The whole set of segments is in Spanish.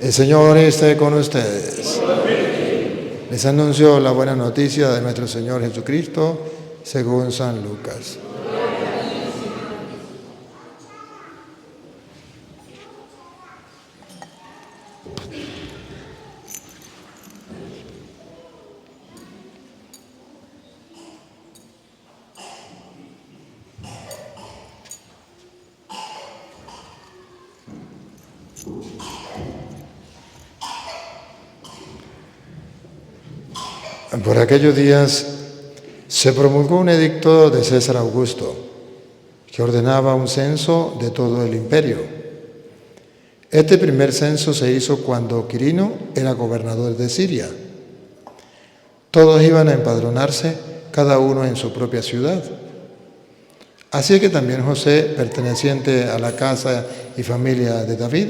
El Señor esté con ustedes. Les anuncio la buena noticia de nuestro Señor Jesucristo según San Lucas. Por aquellos días se promulgó un edicto de César Augusto que ordenaba un censo de todo el imperio. Este primer censo se hizo cuando Quirino era gobernador de Siria. Todos iban a empadronarse, cada uno en su propia ciudad. Así que también José, perteneciente a la casa y familia de David,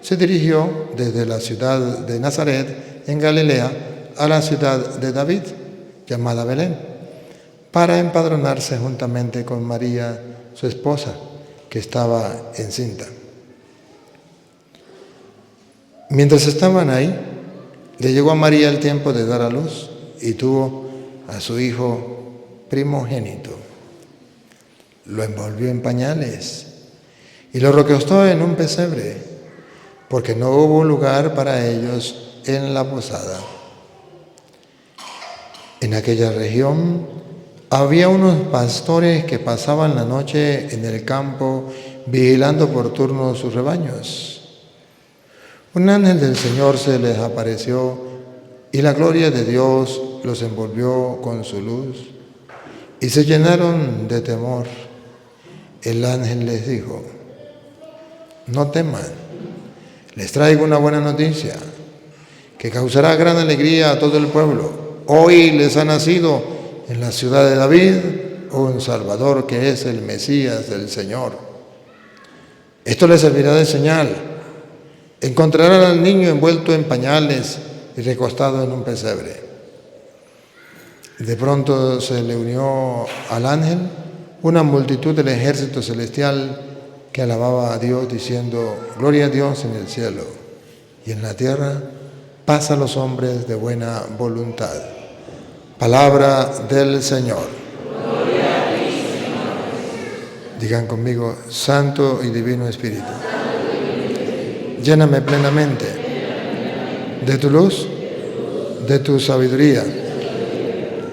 se dirigió desde la ciudad de Nazaret, en Galilea, a la ciudad de David, llamada Belén, para empadronarse juntamente con María, su esposa, que estaba encinta. Mientras estaban ahí, le llegó a María el tiempo de dar a luz y tuvo a su hijo primogénito. Lo envolvió en pañales y lo recostó en un pesebre, porque no hubo lugar para ellos en la posada. En aquella región había unos pastores que pasaban la noche en el campo vigilando por turno sus rebaños. Un ángel del Señor se les apareció y la gloria de Dios los envolvió con su luz y se llenaron de temor. El ángel les dijo: no teman, les traigo una buena noticia que causará gran alegría a todo el pueblo. Hoy les ha nacido en la ciudad de David un Salvador que es el Mesías del Señor. Esto les servirá de señal. Encontrarán al niño envuelto en pañales y recostado en un pesebre. De pronto se le unió al ángel una multitud del ejército celestial que alababa a Dios diciendo: gloria a Dios en el cielo y en la tierra paz a los hombres de buena voluntad. Palabra del Señor. Gloria a ti, Señor. Digan conmigo: Santo y Divino Espíritu, lléname plenamente de tu luz, de tu sabiduría.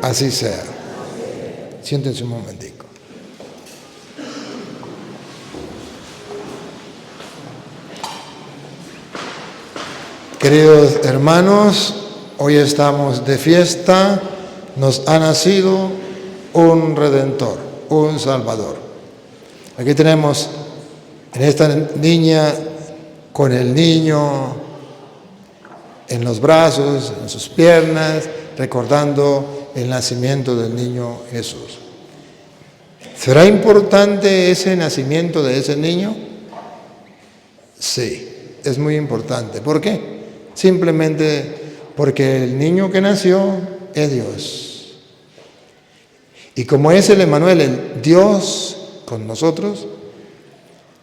Así sea. Siéntense un momentico. Queridos hermanos, hoy estamos de fiesta. Nos ha nacido un Redentor, un Salvador. Aquí tenemos en esta niña con el niño en los brazos, en sus piernas, recordando el nacimiento del niño Jesús. ¿Será importante ese nacimiento de ese niño? Sí, es muy importante. ¿Por qué? Simplemente porque el niño que nació es Dios. Y como es el Emmanuel, el Dios con nosotros,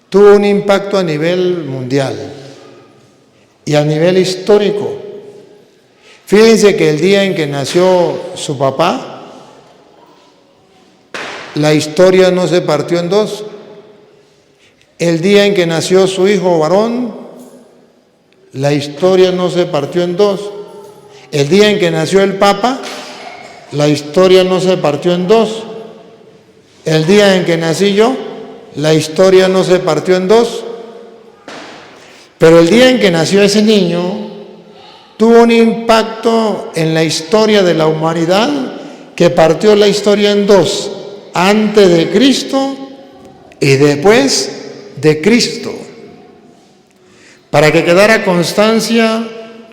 tuvo un impacto a nivel mundial y a nivel histórico. Fíjense que el día en que nació su papá, la historia no se partió en dos. El día en que nació su hijo varón, la historia no se partió en dos. El día en que nació el Papa, la historia no se partió en dos. El día en que nací yo, la historia no se partió en dos. Pero el día en que nació ese niño, tuvo un impacto en la historia de la humanidad que partió la historia en dos: antes de Cristo y después de Cristo, para que quedara constancia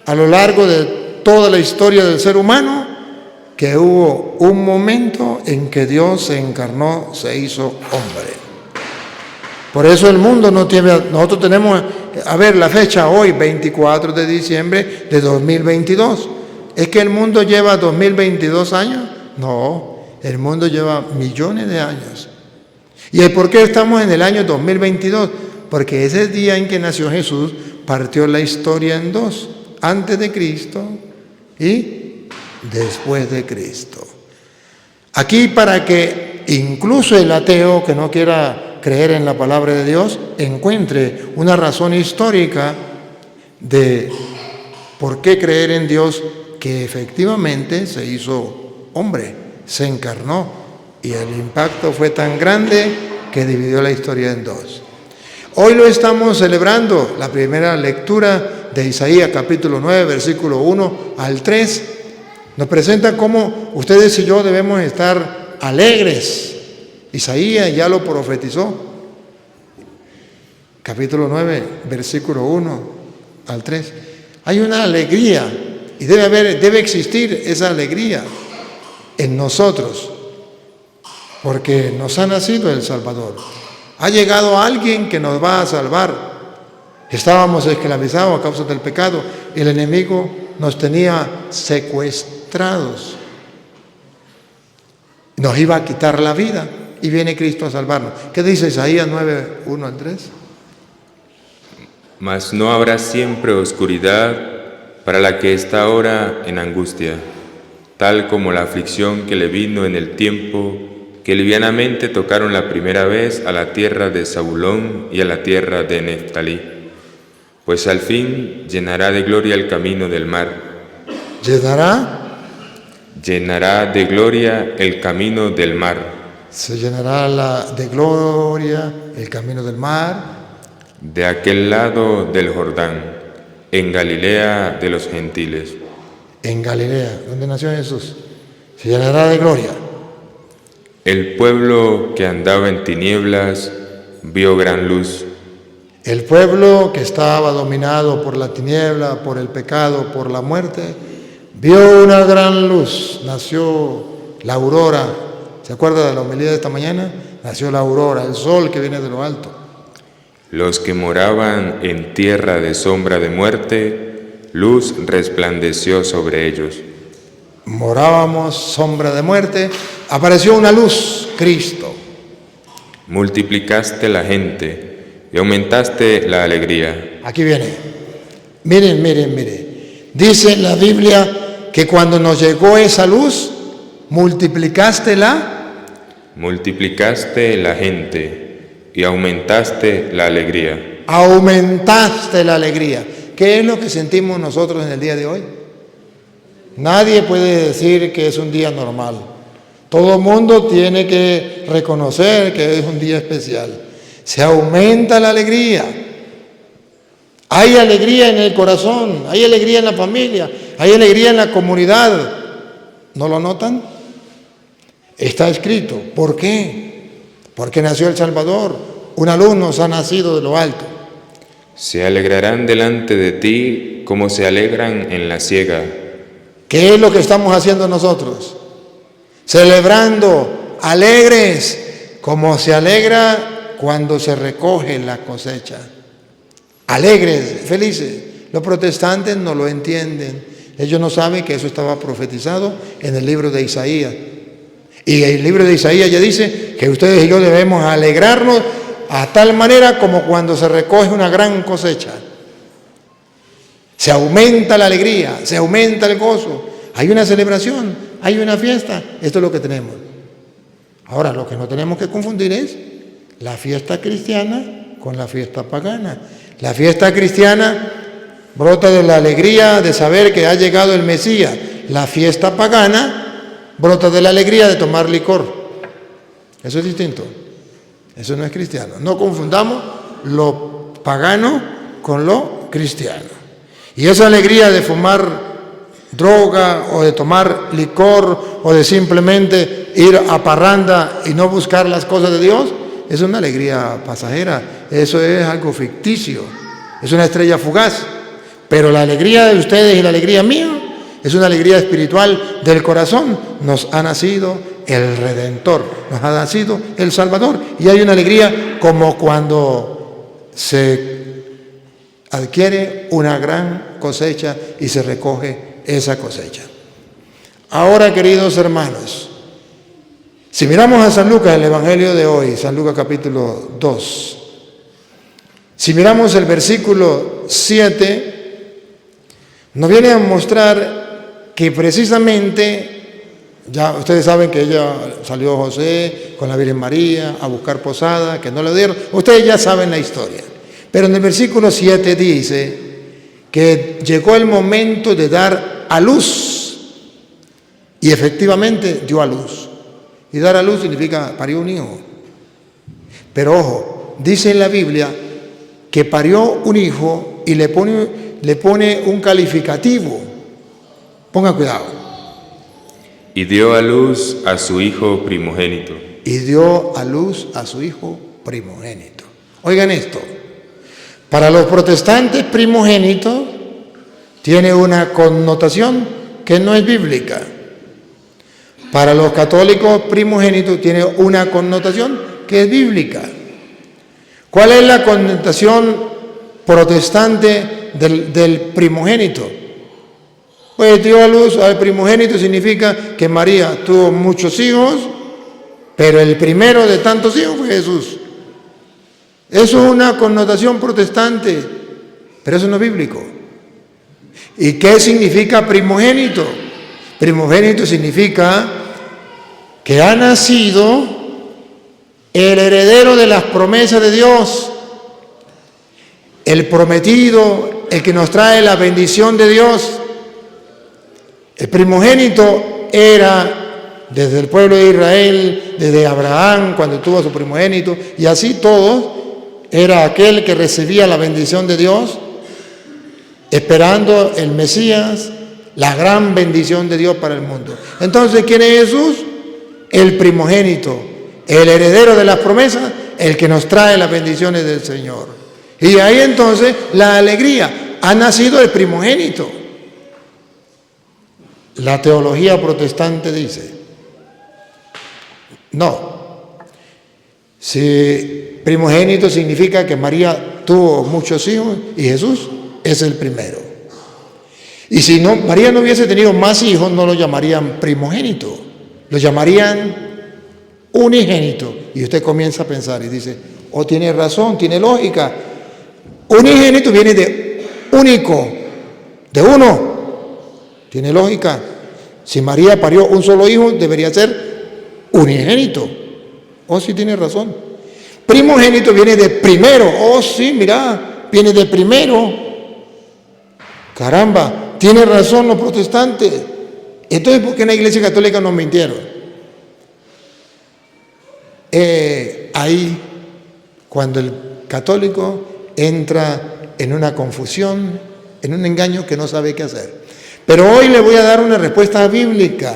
a lo largo de toda la historia del ser humano que hubo un momento en que Dios se encarnó, se hizo hombre. Por eso el mundo no tiene, nosotros tenemos, a ver, la fecha hoy, 24 de diciembre de 2022. ¿Es que el mundo lleva 2022 años? No, el mundo lleva millones de años. ¿Y el por qué estamos en el año 2022? Porque ese día en que nació Jesús, partió la historia en dos, antes de Cristo y después de Cristo. Aquí, para que incluso el ateo que no quiera creer en la palabra de Dios encuentre una razón histórica de por qué creer en Dios, que efectivamente se hizo hombre, se encarnó, y el impacto fue tan grande que dividió la historia en dos. Hoy lo estamos celebrando, la primera lectura de Isaías capítulo 9, versículo 1 al 3, nos presenta cómo ustedes y yo debemos estar alegres. Isaías ya lo profetizó. Capítulo 9, versículo 1 al 3. Hay una alegría y debe existir esa alegría en nosotros, porque nos ha nacido el Salvador. Ha llegado alguien que nos va a salvar. Estábamos esclavizados a causa del pecado. El enemigo nos tenía secuestrados. Nos iba a quitar la vida y viene Cristo a salvarnos. ¿Qué dice Isaías 9, 1 al 3? Mas no habrá siempre oscuridad para la que está ahora en angustia, tal como la aflicción que le vino en el tiempo que livianamente tocaron la primera vez a la tierra de Zabulón y a la tierra de Neftalí. Pues al fin llenará de gloria el camino del mar. Llenará de gloria el camino del mar. Se llenará de gloria el camino del mar. De aquel lado del Jordán, en Galilea de los gentiles. En Galilea, donde nació Jesús, se llenará de gloria. El pueblo que andaba en tinieblas vio gran luz. El pueblo que estaba dominado por la tiniebla, por el pecado, por la muerte, vio una gran luz. Nació la aurora. ¿Se acuerda de la homilía de esta mañana? Nació la aurora, el sol que viene de lo alto. Los que moraban en tierra de sombra de muerte, luz resplandeció sobre ellos. Morábamos sombra de muerte, apareció una luz, Cristo. Multiplicaste la gente y aumentaste la alegría. Aquí viene. Miren. Dice la Biblia que cuando nos llegó esa luz, multiplicaste la gente y aumentaste la alegría. Aumentaste la alegría. ¿Qué es lo que sentimos nosotros en el día de hoy? Nadie puede decir que es un día normal. Todo el mundo tiene que reconocer que es un día especial. Se aumenta la alegría. Hay alegría en el corazón, hay alegría en la familia, hay alegría en la comunidad. ¿No lo notan? Está escrito. ¿Por qué? Porque nació el Salvador. Una luz nos ha nacido de lo alto. Se alegrarán delante de ti como se alegran en la siega. ¿Qué es lo que estamos haciendo nosotros? Celebrando, alegres, como se alegra cuando se recoge la cosecha. Alegres, felices. Los protestantes no lo entienden. Ellos no saben que eso estaba profetizado en el libro de Isaías. Y el libro de Isaías ya dice que ustedes y yo debemos alegrarnos a tal manera como cuando se recoge una gran cosecha. Se aumenta la alegría, se aumenta el gozo. Hay una celebración, hay una fiesta. Esto es lo que tenemos. Ahora, lo que no tenemos que confundir es la fiesta cristiana con la fiesta pagana. La fiesta cristiana brota de la alegría de saber que ha llegado el Mesías. La fiesta pagana brota de la alegría de tomar licor. Eso es distinto. Eso no es cristiano. No confundamos lo pagano con lo cristiano. Y esa alegría de fumar droga o de tomar licor o de simplemente ir a parranda y no buscar las cosas de Dios, es una alegría pasajera. Eso es algo ficticio. Es una estrella fugaz. Pero la alegría de ustedes y la alegría mía es una alegría espiritual del corazón. Nos ha nacido el Redentor, nos ha nacido el Salvador. Y hay una alegría como cuando se adquiere una gran cosecha y se recoge esa cosecha. Ahora, queridos hermanos, si miramos a San Lucas, el Evangelio de hoy, San Lucas capítulo 2, Si miramos el versículo 7, nos viene a mostrar que precisamente, ya ustedes saben que ella salió José con la Virgen María a buscar posada, que no le dieron, ustedes ya saben la historia. Pero en el versículo 7 dice que llegó el momento de dar a luz, y efectivamente dio a luz. Y dar a luz significa parió un hijo. Pero ojo, dice en la Biblia que parió un hijo y le pone un calificativo. Ponga cuidado. Y dio a luz a su hijo primogénito. Y dio a luz a su hijo primogénito. Oigan esto. Para los protestantes, primogénito tiene una connotación que no es bíblica. Para los católicos, primogénito tiene una connotación que es bíblica. ¿Cuál es la connotación protestante del primogénito? Pues dio a luz al primogénito significa que María tuvo muchos hijos, pero el primero de tantos hijos fue Jesús. Eso es una connotación protestante, pero eso no es bíblico. ¿Y qué significa primogénito? Primogénito significa que ha nacido el heredero de las promesas de Dios, el prometido, el que nos trae la bendición de Dios. El primogénito era desde el pueblo de Israel, desde Abraham cuando tuvo a su primogénito, y así todos, era aquel que recibía la bendición de Dios, esperando el Mesías, la gran bendición de Dios para el mundo. Entonces, ¿quién es Jesús? El primogénito, el heredero de las promesas, el que nos trae las bendiciones del Señor. Y ahí entonces la alegría, ha nacido el primogénito. La teología protestante dice, no, si primogénito significa que María tuvo muchos hijos y Jesús es el primero. Y si no, María no hubiese tenido más hijos, no lo llamarían primogénito, lo llamarían unigénito. Y usted comienza a pensar y dice, oh, tiene razón, tiene lógica. Unigénito viene de único, de uno. Tiene lógica. Si María parió un solo hijo, debería ser unigénito. Oh, sí, tiene razón. Primogénito viene de primero. Oh, sí, mira, viene de primero. Caramba, tiene razón los protestantes. Entonces, ¿por qué en la Iglesia Católica nos mintieron? Ahí, cuando el católico entra en una confusión, en un engaño que no sabe qué hacer. Pero hoy le voy a dar una respuesta bíblica.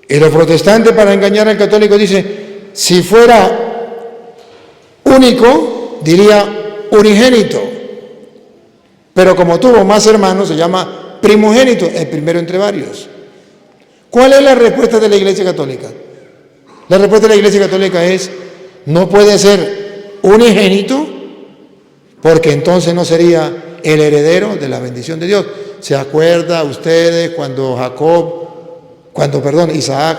Y los protestantes, para engañar al católico, dicen, si fuera único, diría unigénito. Pero como tuvo más hermanos, se llama primogénito, el primero entre varios. ¿Cuál es la respuesta de la Iglesia Católica? La respuesta de la Iglesia Católica es, no puede ser unigénito, porque entonces no sería el heredero de la bendición de Dios. ¿Se acuerda ustedes cuando Isaac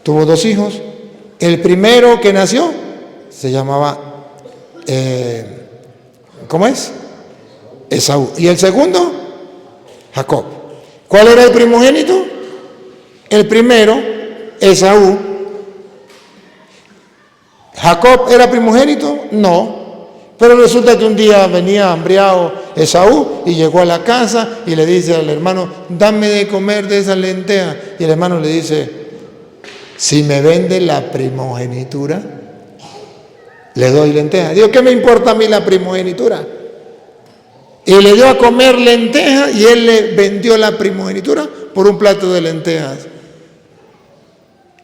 tuvo dos hijos? El primero que nació se llamaba, ¿cómo es? Esaú. Y el segundo, Jacob. ¿Cuál era el primogénito? El primero, Esaú. ¿Jacob era primogénito? No. Pero resulta que un día venía hambriado Esaú y llegó a la casa y le dice al hermano, dame de comer de esas lentejas. Y el hermano le dice, si me vende la primogenitura, le doy lentejas. Digo, ¿qué me importa a mí la primogenitura? Y le dio a comer lentejas y él le vendió la primogenitura por un plato de lentejas.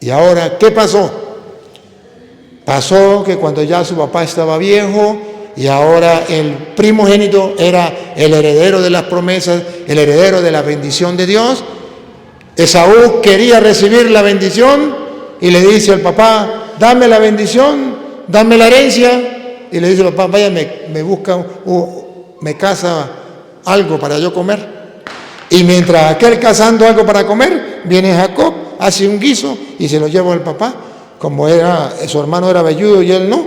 Y ahora, ¿qué pasó? Pasó que cuando ya su papá estaba viejo y ahora el primogénito era el heredero de las promesas, el heredero de la bendición de Dios, Esaú quería recibir la bendición y le dice al papá, dame la bendición, dame la herencia. Y le dice al papá, vaya, me busca, me caza algo para yo comer. Y mientras aquel cazando algo para comer, viene Jacob, hace un guiso y se lo lleva al papá. Como su hermano era velludo y él no,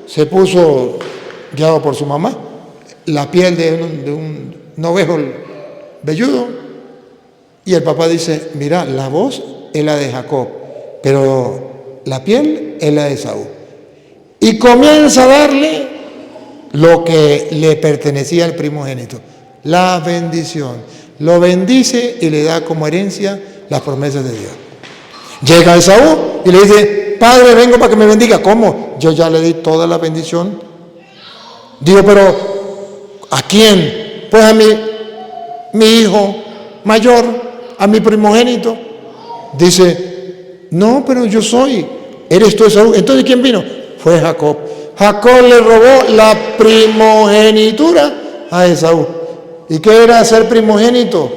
se puso guiado por su mamá, la piel de un ovejo velludo, y el papá dice, mira, la voz es la de Jacob, pero la piel es la de Esaú. Y comienza a darle lo que le pertenecía al primogénito, la bendición. Lo bendice y le da como herencia las promesas de Dios. Llega Esaú y le dice, padre, vengo para que me bendiga. ¿Cómo? Yo ya le di toda la bendición. Digo, pero ¿a quién? Pues a mi hijo mayor, a mi primogénito. Dice, no, pero yo soy. ¿Eres tú Esaú? Entonces, ¿quién vino? Fue Jacob. Jacob le robó la primogenitura a Esaú. ¿Y qué era ser primogénito?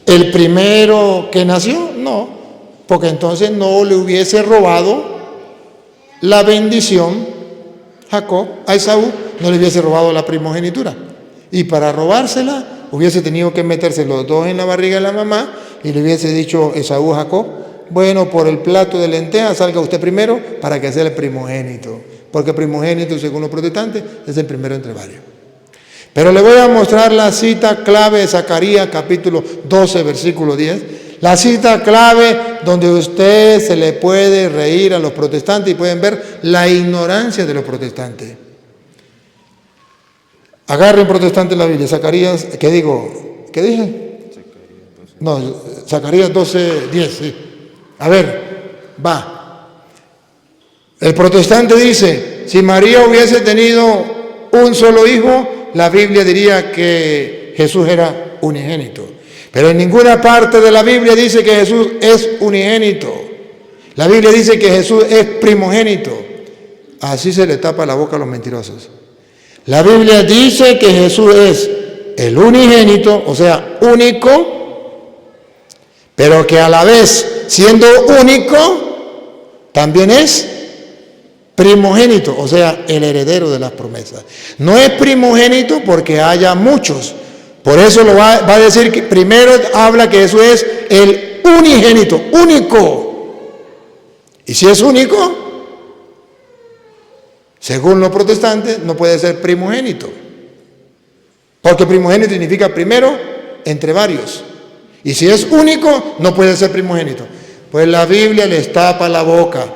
¿El primero que nació? No, porque entonces no le hubiese robado la bendición Jacob a Esaú, no le hubiese robado la primogenitura. Y para robársela hubiese tenido que meterse los dos en la barriga de la mamá y le hubiese dicho Esaú a Jacob, bueno, por el plato de lentejas salga usted primero para que sea el primogénito, porque primogénito según los protestantes es el primero entre varios. Pero le voy a mostrar la cita clave de Zacarías capítulo 12 versículo 10, la cita clave donde usted se le puede reír a los protestantes y pueden ver la ignorancia de los protestantes. Agarren protestantes la Biblia, Zacarías, ¿qué digo? ¿Qué dije? No, Zacarías 12, 10, sí. A ver, va. El protestante dice, si María hubiese tenido un solo hijo, la Biblia diría que Jesús era unigénito. Pero en ninguna parte de la Biblia dice que Jesús es unigénito. La Biblia dice que Jesús es primogénito. Así se le tapa la boca a los mentirosos. La Biblia dice que Jesús es el unigénito, o sea, único, pero que a la vez, siendo único, también es primogénito, o sea, el heredero de las promesas. No es primogénito porque haya muchos. Por eso lo va a decir que primero habla que Jesús es el unigénito, único. Y si es único, según los protestantes, no puede ser primogénito. Porque primogénito significa primero entre varios. Y si es único, no puede ser primogénito. Pues la Biblia les tapa la boca.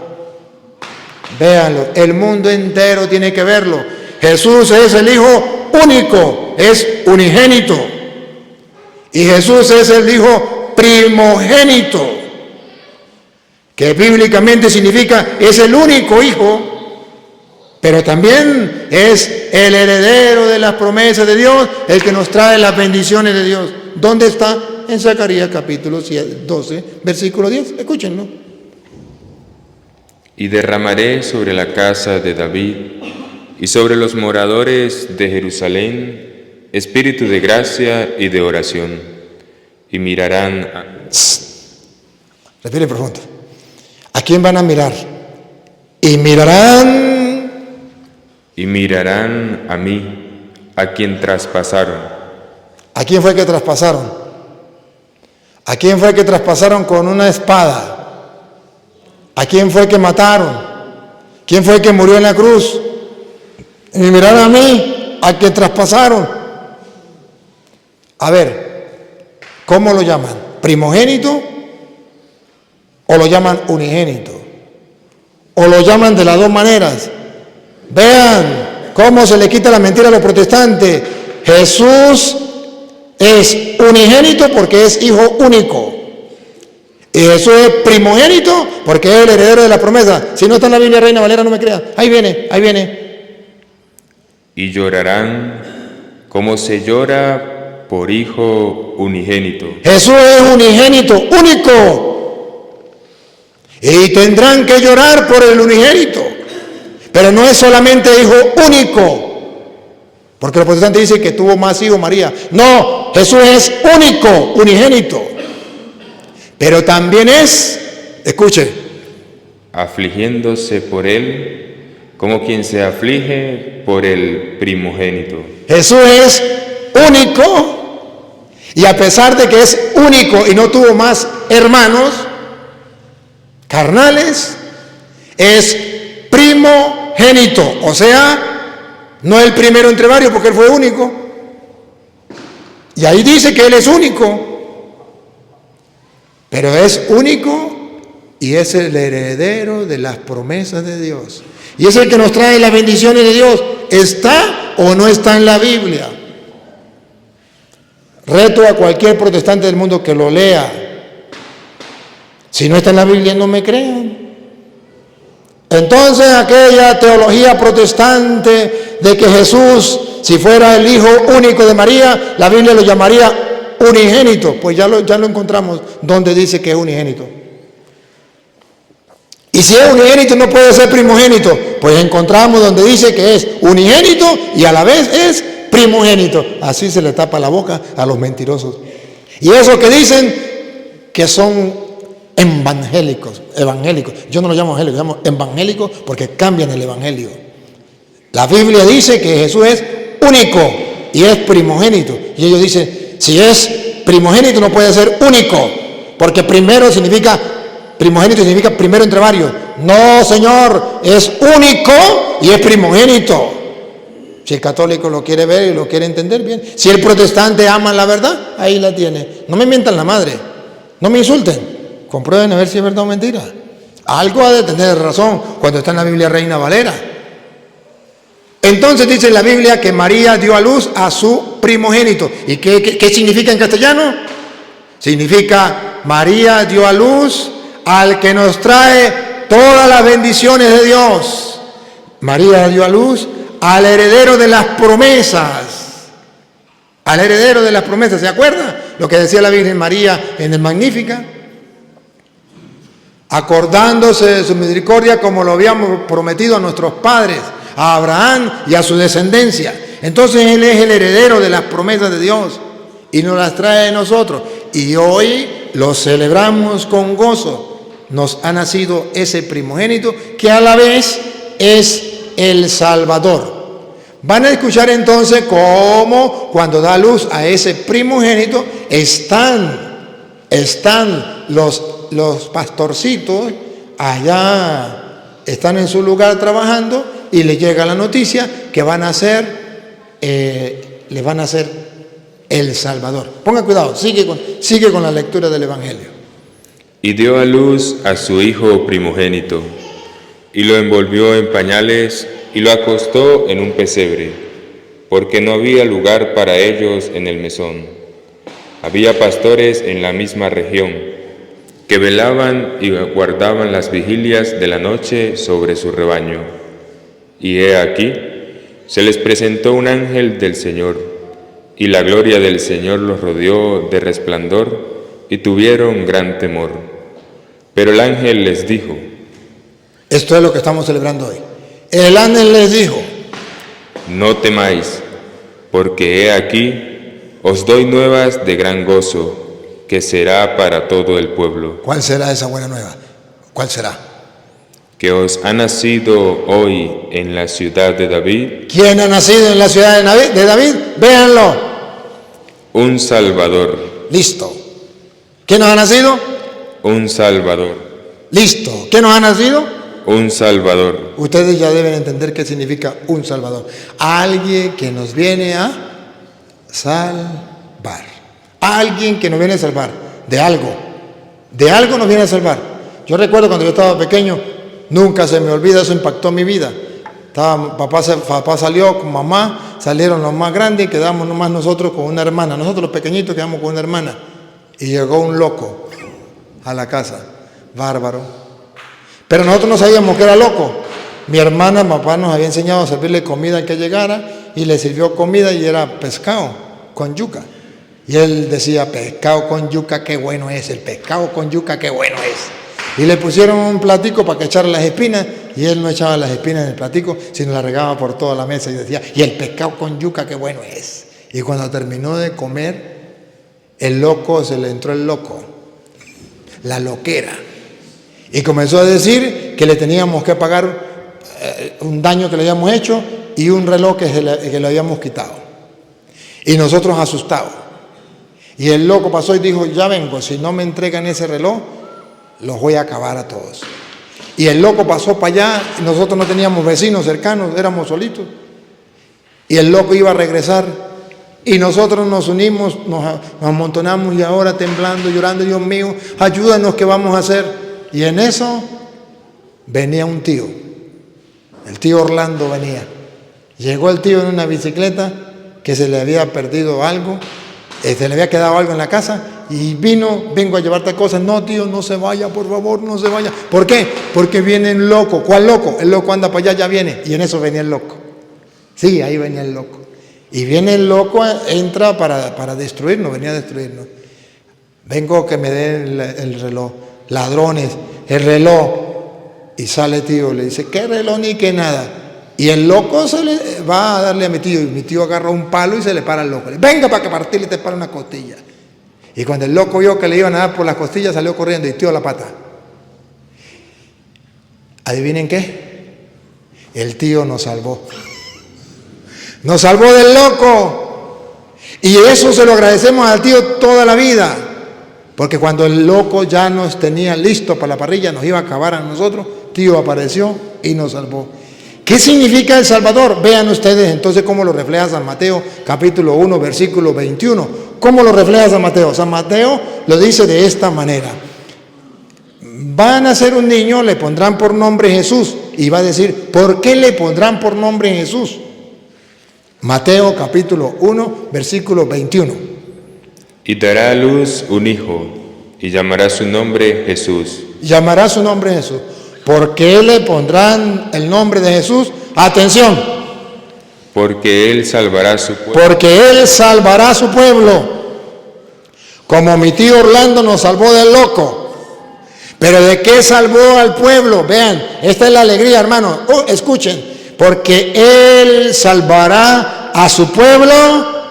Véanlo, el mundo entero tiene que verlo. Jesús es el Hijo único, es unigénito. Y Jesús es el Hijo primogénito, que bíblicamente significa es el único Hijo, pero también es el heredero de las promesas de Dios, el que nos trae las bendiciones de Dios. ¿Dónde está? En Zacarías capítulo 12, versículo 10. Escúchenlo. Y derramaré sobre la casa de David y sobre los moradores de Jerusalén espíritu de gracia y de oración, y mirarán Respire profundo. ¿A quién van a mirar? Y mirarán a mí, a quien traspasaron. ¿A quién fue que traspasaron? ¿A quién fue que traspasaron con una espada? ¿A quién fue que mataron? ¿Quién fue que murió en la cruz? Y mirarán a mí, a quien traspasaron. A ver, ¿cómo lo llaman? ¿Primogénito? ¿O lo llaman unigénito? ¿O lo llaman de las dos maneras? Vean cómo se le quita la mentira a los protestantes. Jesús es unigénito porque es hijo único. Y Jesús es primogénito porque es el heredero de la promesa. Si no está en la Biblia, Reina Valera, no me crea. Ahí viene. Y llorarán como se llora por hijo unigénito. Jesús es unigénito, único. Y tendrán que llorar por el unigénito. Pero no es solamente hijo único. Porque los protestantes dicen que tuvo más hijos María. No, Jesús es único, unigénito. Pero también es, escuche, afligiéndose por él como quien se aflige por el primogénito. Jesús es único, y a pesar de que es único y no tuvo más hermanos carnales, es primogénito, o sea, No el primero entre varios, porque Él fue único. Y ahí dice que Él es único. Pero es único y es el heredero de las promesas de Dios. Y es el que nos trae las bendiciones de Dios. ¿Está o no está en la Biblia? Reto a cualquier protestante del mundo que lo lea. Si no está en la Biblia, no me crean. Entonces aquella teología protestante de que Jesús, si fuera el Hijo único de María, la Biblia lo llamaría unigénito. Pues ya lo encontramos donde dice que es unigénito. Y si es unigénito no puede ser primogénito. Pues encontramos donde dice que es unigénito y a la vez es primogénito. Así se le tapa la boca a los mentirosos. Y eso que dicen que son evangélicos. Yo no lo llamo evangélicos, lo llamo evangélicos porque cambian el evangelio. La Biblia dice que Jesús es único y es primogénito. Y ellos dicen, si es primogénito no puede ser único, porque primogénito significa primero entre varios. No, Señor, es único y es primogénito. Si el católico lo quiere ver y lo quiere entender bien. Si el protestante ama la verdad, ahí la tiene. No me mientan la madre, no me insulten. Comprueben a ver si es verdad o mentira. Algo ha de tener razón cuando está en la Biblia Reina Valera. Entonces dice la Biblia que María dio a luz a su primogénito. ¿Y qué significa en castellano? Significa María dio a luz al que nos trae todas las bendiciones de Dios. María dio a luz al heredero de las promesas. Al heredero de las promesas. ¿Se acuerda lo que decía la Virgen María en el Magnífica? Acordándose de su misericordia como lo habíamos prometido a nuestros padres, a Abraham y a su descendencia. Entonces Él es el heredero de las promesas de Dios y nos las trae a nosotros. Y hoy lo celebramos con gozo. Nos ha nacido ese primogénito que a la vez es el Salvador. Van a escuchar entonces cómo cuando da luz a ese primogénito están los pastorcitos allá, están en su lugar trabajando y les llega la noticia que le van a hacer el Salvador. Ponga cuidado, sigue con la lectura del Evangelio. Y dio a luz a su hijo primogénito, y lo envolvió en pañales y lo acostó en un pesebre, porque no había lugar para ellos en el mesón. Había pastores en la misma región que velaban y guardaban las vigilias de la noche sobre su rebaño. Y he aquí, se les presentó un ángel del Señor, y la gloria del Señor los rodeó de resplandor, y tuvieron gran temor. Pero el ángel les dijo. Esto es lo que estamos celebrando hoy. El ángel les dijo. No temáis, porque he aquí, os doy nuevas de gran gozo, que será para todo el pueblo. ¿Cuál será esa buena nueva? ¿Cuál será? Que os ha nacido hoy en la ciudad de David. ¿Quién ha nacido en la ciudad de David? Véanlo. Un Salvador. Listo. ¿Quién nos ha nacido? Un Salvador. Listo. ¿Quién nos ha nacido? Un Salvador. Ustedes ya deben entender qué significa un Salvador. Alguien que nos viene a salvar. Alguien que nos viene a salvar de algo. De algo nos viene a salvar. Yo recuerdo cuando yo estaba pequeño, nunca se me olvida, eso impactó mi vida. Papá salió con mamá, salieron los más grandes y quedamos nomás nosotros con una hermana. Nosotros los pequeñitos quedamos con una hermana. Y llegó un loco a la casa, bárbaro. Pero nosotros no sabíamos que era loco. Mi hermana, papá nos había enseñado a servirle comida al que llegara y le sirvió comida y era pescado con yuca. Y él decía, pescado con yuca, qué bueno es, el pescado con yuca, qué bueno es. Y le pusieron un platico para que echara las espinas y él no echaba las espinas en el platico, sino las regaba por toda la mesa y decía, y el pescado con yuca, qué bueno es. Y cuando terminó de comer, el loco, se le entró el loco, la loquera. Y comenzó a decir que le teníamos que pagar un daño que le habíamos hecho y un reloj que le habíamos quitado. Y nosotros asustados. Y el loco pasó y dijo, ya vengo, si no me entregan ese reloj, los voy a acabar a todos. Y el loco pasó para allá, y nosotros no teníamos vecinos cercanos, éramos solitos. y el loco iba a regresar. Y nosotros nos unimos, nos amontonamos y ahora temblando, llorando, Dios mío, ayúdanos, ¿qué vamos a hacer? Y en eso venía un tío, el tío Orlando venía. Llegó el tío en una bicicleta que se le había perdido algo, se le había quedado algo en la casa y vengo a llevarte cosas. No, tío, no se vaya, por favor, no se vaya. ¿Por qué? Porque viene el loco. ¿Cuál loco? El loco anda para allá, ya viene. Y en eso venía el loco. Sí, ahí venía el loco. Y viene el loco, entra para destruirnos, venía a destruirnos. Vengo que me den el reloj. Ladrones, el reloj. Y sale tío, le dice, ¿qué reloj ni qué nada? Y el loco se le va a darle a mi tío. Y mi tío agarra un palo y se le para al loco. Le dice, venga para que partirle te para una costilla. Y cuando el loco vio que le iban a dar por las costillas, salió corriendo y tiró la pata. ¿Adivinen qué? El tío nos salvó. Nos salvó del loco. Y eso se lo agradecemos al tío toda la vida. Porque cuando el loco ya nos tenía listo para la parrilla, nos iba a acabar a nosotros, tío apareció y nos salvó. ¿Qué significa el Salvador? Vean ustedes entonces cómo lo refleja San Mateo, capítulo 1, versículo 21. ¿Cómo lo refleja San Mateo? San Mateo lo dice de esta manera. Va a nacer un niño, le pondrán por nombre Jesús. Y va a decir, ¿por qué le pondrán por nombre Jesús? Mateo capítulo 1, versículo 21. Y dará a luz un hijo, y llamará su nombre Jesús. Llamará su nombre Jesús. ¿Por qué le pondrán el nombre de Jesús? Atención. Porque Él salvará su pueblo. Porque Él salvará su pueblo. Como mi tío Orlando nos salvó del loco. Pero ¿de qué salvó al pueblo? Vean, esta es la alegría, hermano. Escuchen. Porque Él salvará a su pueblo.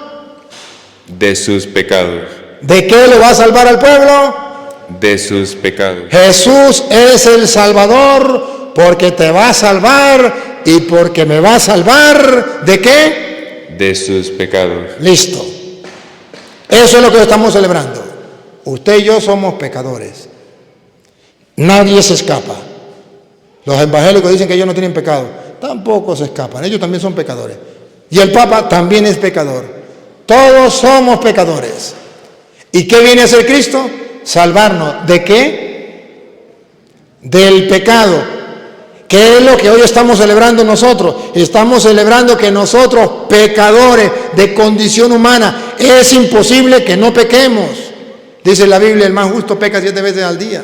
De sus pecados. ¿De qué lo va a salvar al pueblo? De sus pecados. Jesús es el Salvador porque te va a salvar y porque me va a salvar. ¿De qué? De sus pecados. Listo. Eso es lo que estamos celebrando. Usted y yo somos pecadores. Nadie se escapa. Los evangélicos dicen que ellos no tienen pecado. Tampoco se escapan. Ellos también son pecadores. Y el Papa también es pecador. Todos somos pecadores. ¿Y qué viene a hacer Cristo? Salvarnos. ¿De qué? Del pecado. ¿Qué es lo que hoy estamos celebrando nosotros? Estamos celebrando que nosotros, pecadores de condición humana, es imposible que no pequemos. Dice la Biblia, el más justo peca 7 veces al día.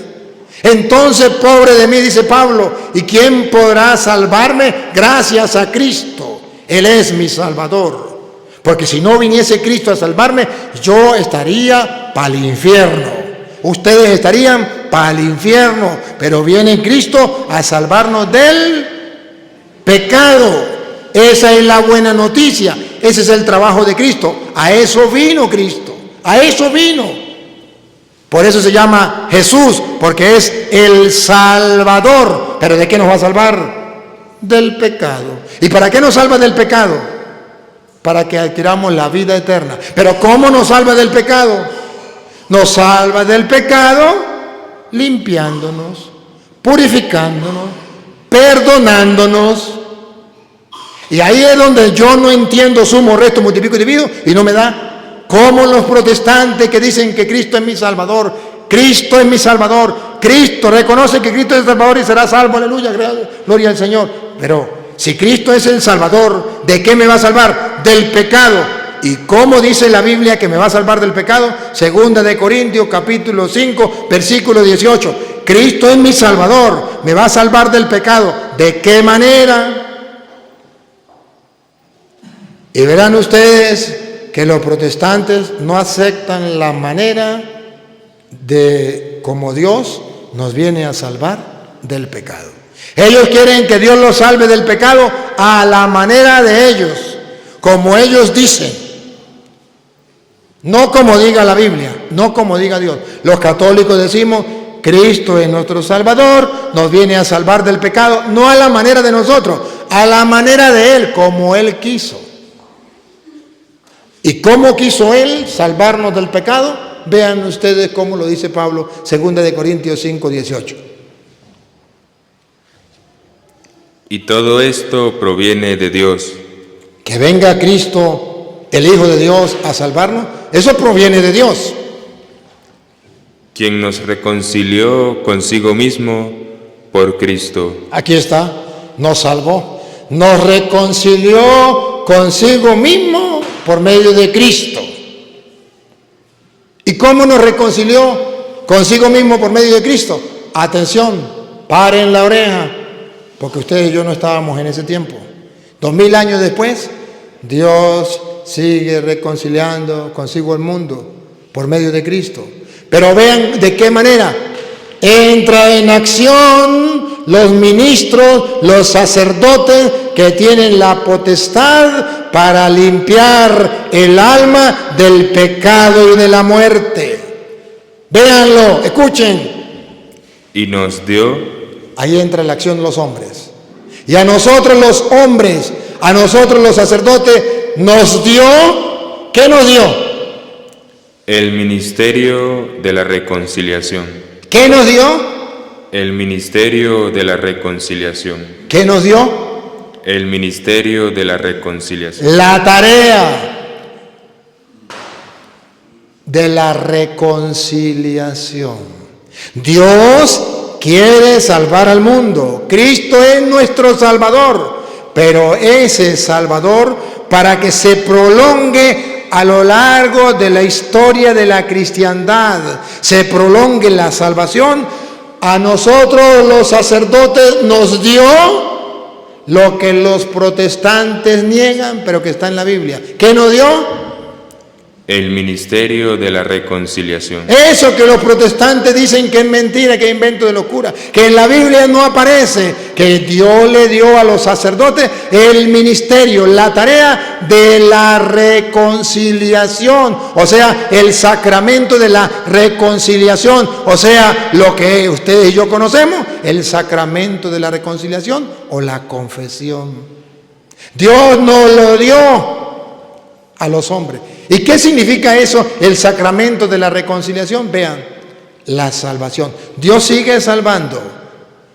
Entonces, pobre de mí, dice Pablo, ¿y quién podrá salvarme? Gracias a Cristo. Él es mi Salvador. Porque si no viniese Cristo a salvarme, yo estaría para el infierno. Ustedes estarían para el infierno, pero viene Cristo a salvarnos del pecado. Esa es la buena noticia, ese es el trabajo de Cristo. A eso vino Cristo, a eso vino. Por eso se llama Jesús, porque es el Salvador. ¿Pero de qué nos va a salvar? Del pecado. ¿Y para qué nos salva del pecado? Para que adquiramos la vida eterna. ¿Pero cómo nos salva del pecado? Nos salva del pecado limpiándonos, purificándonos, perdonándonos. Y ahí es donde yo no entiendo sumo, resto, multiplico y divido y no me da. Como los protestantes que dicen que Cristo es mi Salvador, Cristo es mi Salvador, Cristo reconoce que Cristo es el Salvador y será salvo, aleluya, gloria al Señor. Pero si Cristo es el Salvador, ¿de qué me va a salvar? Del pecado. ¿Y cómo dice la Biblia que me va a salvar del pecado? Segunda de Corintios capítulo 5 versículo 18. Cristo es mi Salvador, me va a salvar del pecado. ¿De qué manera? Y verán ustedes que los protestantes no aceptan la manera de cómo Dios nos viene a salvar del pecado. Ellos quieren que Dios los salve del pecado a la manera de ellos, como ellos dicen. No como diga la Biblia, no como diga Dios. Los católicos decimos, Cristo es nuestro Salvador, nos viene a salvar del pecado, no a la manera de nosotros, a la manera de Él, como Él quiso. ¿Y cómo quiso Él salvarnos del pecado? Vean ustedes cómo lo dice Pablo, 2 de Corintios 5, 18. Y todo esto proviene de Dios, que venga Cristo, el Hijo de Dios, a salvarnos, eso proviene de Dios. Quien nos reconcilió consigo mismo por Cristo. Aquí está, nos salvó, nos reconcilió consigo mismo por medio de Cristo. ¿Y cómo nos reconcilió consigo mismo por medio de Cristo? Atención, paren la oreja, porque ustedes y yo no estábamos en ese tiempo. 2000 años después, Dios sigue reconciliando consigo el mundo por medio de Cristo. Pero vean de qué manera entra en acción los ministros, los sacerdotes que tienen la potestad para limpiar el alma del pecado y de la muerte. Véanlo, escuchen. Y nos dio. Ahí entra la acción de los hombres. Y a nosotros los hombres, a nosotros los sacerdotes, nos dio, ¿qué nos dio? El ministerio de la reconciliación. ¿Qué nos dio? El ministerio de la reconciliación. ¿Qué nos dio? El ministerio de la reconciliación. La tarea de la reconciliación. Dios quiere salvar al mundo. Cristo es nuestro Salvador, pero ese Salvador, para que se prolongue a lo largo de la historia de la cristiandad, se prolongue la salvación, a nosotros los sacerdotes nos dio lo que los protestantes niegan, pero que está en la Biblia. ¿Qué nos dio? El ministerio de la reconciliación. Eso que los protestantes dicen que es mentira, que es invento de locura, que en la Biblia no aparece, que Dios le dio a los sacerdotes el ministerio, la tarea de la reconciliación, o sea, el sacramento de la reconciliación, o sea, lo que ustedes y yo conocemos, el sacramento de la reconciliación o la confesión. Dios nos lo dio a los hombres. ¿Y qué significa eso, el sacramento de la reconciliación? Vean, la salvación. Dios sigue salvando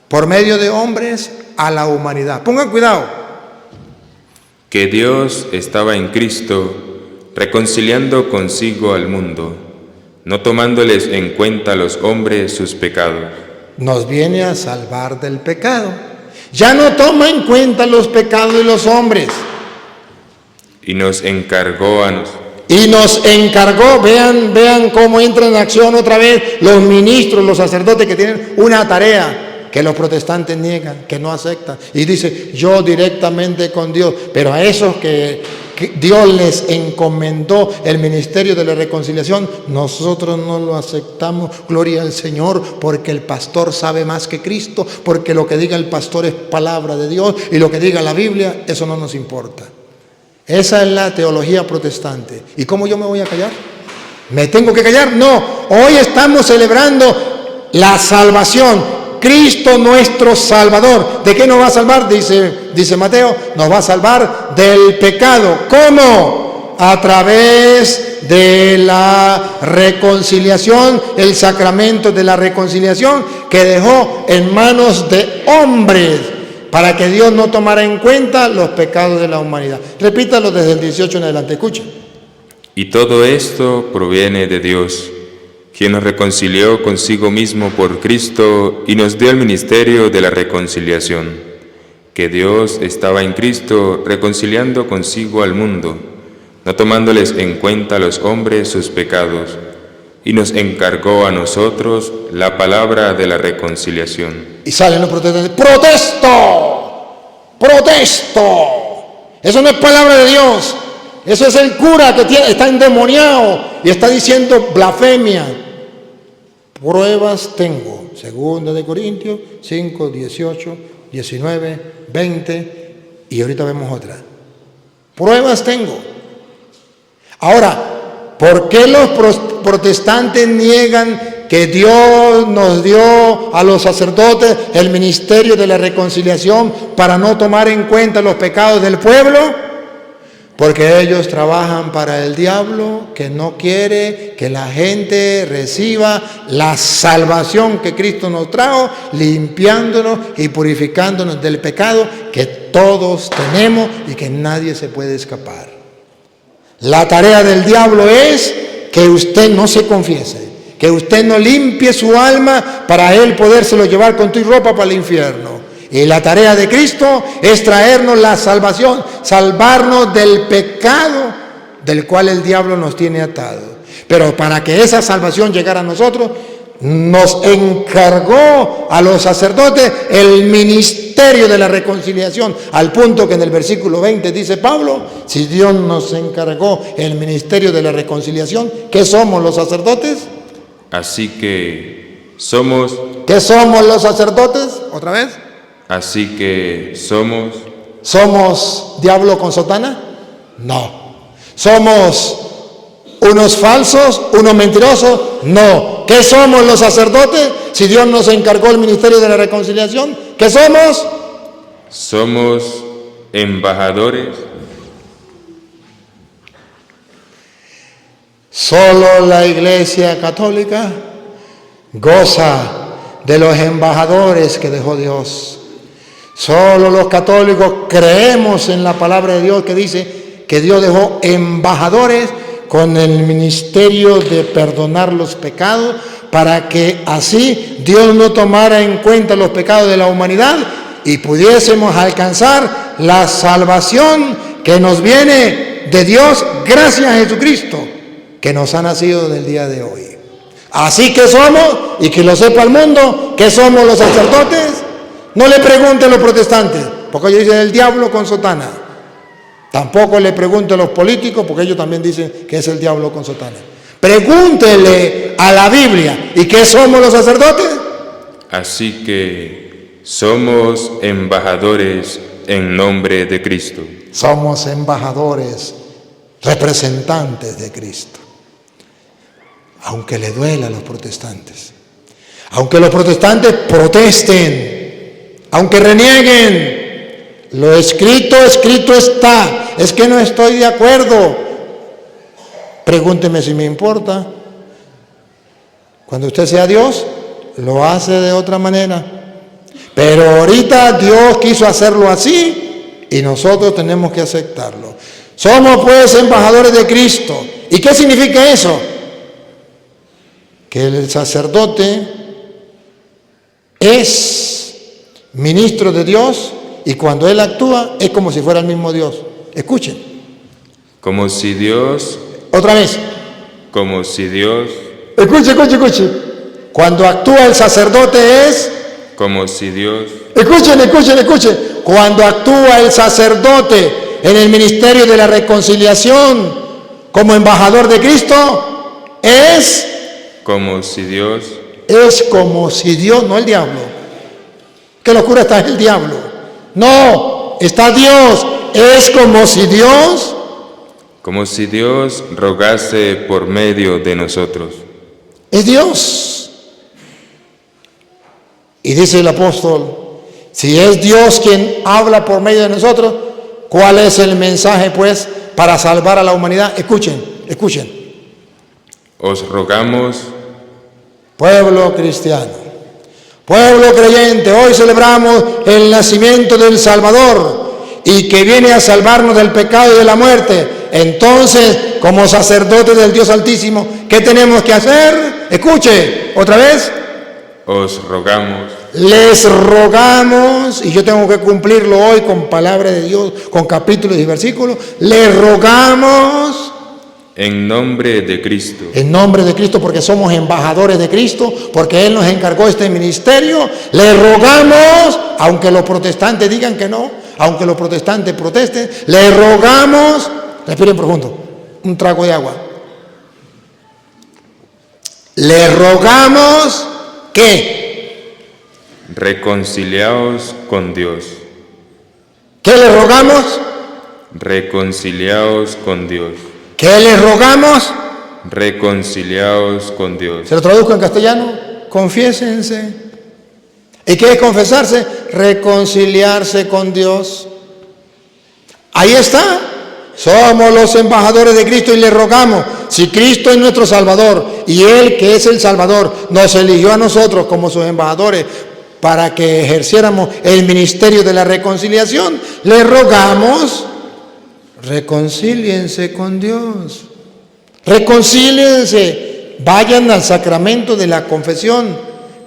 por medio de hombres a la humanidad. Pongan cuidado. Que Dios estaba en Cristo reconciliando consigo al mundo, no tomándoles en cuenta a los hombres sus pecados. Nos viene a salvar del pecado. Ya no toma en cuenta los pecados de los hombres. Y nos encargó a nosotros. Y nos encargó, vean cómo entra en acción otra vez los ministros, los sacerdotes que tienen una tarea que los protestantes niegan, que no aceptan. Y dice, yo directamente con Dios, pero a esos que Dios les encomendó el ministerio de la reconciliación, nosotros no lo aceptamos, gloria al Señor, porque el pastor sabe más que Cristo, porque lo que diga el pastor es palabra de Dios, y lo que diga la Biblia, eso no nos importa. Esa es la teología protestante. ¿Y cómo yo me voy a callar? ¿Me tengo que callar? No, hoy estamos celebrando la salvación. Cristo nuestro Salvador. ¿De qué nos va a salvar? Dice Mateo, nos va a salvar del pecado. ¿Cómo? A través de la reconciliación, el sacramento de la reconciliación que dejó en manos de hombres, para que Dios no tomara en cuenta los pecados de la humanidad. Repítalo desde el 18 en adelante, escuchen. Y todo esto proviene de Dios, quien nos reconcilió consigo mismo por Cristo y nos dio el ministerio de la reconciliación, que Dios estaba en Cristo reconciliando consigo al mundo, no tomándoles en cuenta a los hombres sus pecados, y nos encargó a nosotros la palabra de la reconciliación. Y salen los protestantes, ¡protesto! ¡Protesto! Eso no es palabra de Dios. Eso es el cura que está endemoniado y está diciendo blasfemia. Pruebas tengo. 2 de Corintios 5, 18, 19, 20 y ahorita vemos otra. Pruebas tengo. Ahora, ¿por qué los protestantes niegan que Dios nos dio a los sacerdotes el ministerio de la reconciliación para no tomar en cuenta los pecados del pueblo? Porque ellos trabajan para el diablo, que no quiere que la gente reciba la salvación que Cristo nos trajo, limpiándonos y purificándonos del pecado que todos tenemos y que nadie se puede escapar. La tarea del diablo es que usted no se confiese, que usted no limpie su alma para él podérselo llevar con tu ropa para el infierno. Y la tarea de Cristo es traernos la salvación, salvarnos del pecado del cual el diablo nos tiene atados. Pero para que esa salvación llegara a nosotros, nos encargó a los sacerdotes el ministerio de la reconciliación, al punto que en el versículo 20 dice Pablo, si Dios nos encargó el ministerio de la reconciliación, ¿qué somos los sacerdotes? Así que somos... ¿Qué somos los sacerdotes? ¿Otra vez? Así que somos... ¿Somos diablo con sotana? No. ¿Somos unos falsos, unos mentirosos? No. ¿Qué somos los sacerdotes? Si Dios nos encargó el ministerio de la reconciliación, ¿qué somos? Somos embajadores. Solo la Iglesia Católica goza de los embajadores que dejó Dios. Solo los católicos creemos en la palabra de Dios que dice que Dios dejó embajadores con el ministerio de perdonar los pecados para que así Dios no tomara en cuenta los pecados de la humanidad y pudiésemos alcanzar la salvación que nos viene de Dios gracias a Jesucristo que nos ha nacido del día de hoy. Así que somos, y que lo sepa el mundo, que somos los sacerdotes. No le pregunten a los protestantes, porque ellos dicen el diablo con sotana. Tampoco le pregunten a los políticos, porque ellos también dicen que es el diablo con sotana. Pregúntele a la Biblia, ¿y qué somos los sacerdotes? Así que somos embajadores en nombre de Cristo. Somos embajadores, representantes de Cristo. Aunque le duela a los protestantes, aunque los protestantes protesten, aunque renieguen, lo escrito, escrito está. Es que no estoy de acuerdo. Pregúnteme si me importa. Cuando usted sea Dios, lo hace de otra manera. Pero ahorita Dios quiso hacerlo así y nosotros tenemos que aceptarlo. Somos pues embajadores de Cristo. ¿Y qué significa eso? Que el sacerdote es ministro de Dios y cuando él actúa es como si fuera el mismo Dios. Escuchen. Como si Dios... Otra vez. Como si Dios... Escuche. Cuando actúa el sacerdote es... Como si Dios... Escuchen. Cuando actúa el sacerdote en el ministerio de la reconciliación como embajador de Cristo es... Como si Dios... Es como si Dios, no el diablo. ¿Qué locura está el diablo? No, está Dios. Es como si Dios... Como si Dios rogase por medio de nosotros. Es Dios. Y dice el apóstol, si es Dios quien habla por medio de nosotros, ¿cuál es el mensaje pues para salvar a la humanidad? Escuchen. Os rogamos, pueblo cristiano, pueblo creyente, hoy celebramos el nacimiento del Salvador y que viene a salvarnos del pecado y de la muerte. Entonces, como sacerdotes del Dios Altísimo, ¿qué tenemos que hacer? Escuche, otra vez. Os rogamos. Les rogamos, y yo tengo que cumplirlo hoy con palabra de Dios, con capítulos y versículos. Les rogamos. En nombre de Cristo. En nombre de Cristo, porque somos embajadores de Cristo, porque Él nos encargó este ministerio. Le rogamos, aunque los protestantes digan que no, aunque los protestantes protesten, le rogamos, respiren profundo, un trago de agua. Le rogamos que reconciliaos con Dios. ¿Qué le rogamos? Reconciliaos con Dios. ¿Qué les rogamos? Reconciliaos con Dios. ¿Se lo traduzco en castellano? Confiésense. ¿Y qué es confesarse? Reconciliarse con Dios. Ahí está. Somos los embajadores de Cristo y le rogamos, si Cristo es nuestro Salvador y Él que es el Salvador nos eligió a nosotros como sus embajadores para que ejerciéramos el ministerio de la reconciliación, le rogamos, reconcíliense con Dios. Reconcíliense, vayan al sacramento de la confesión.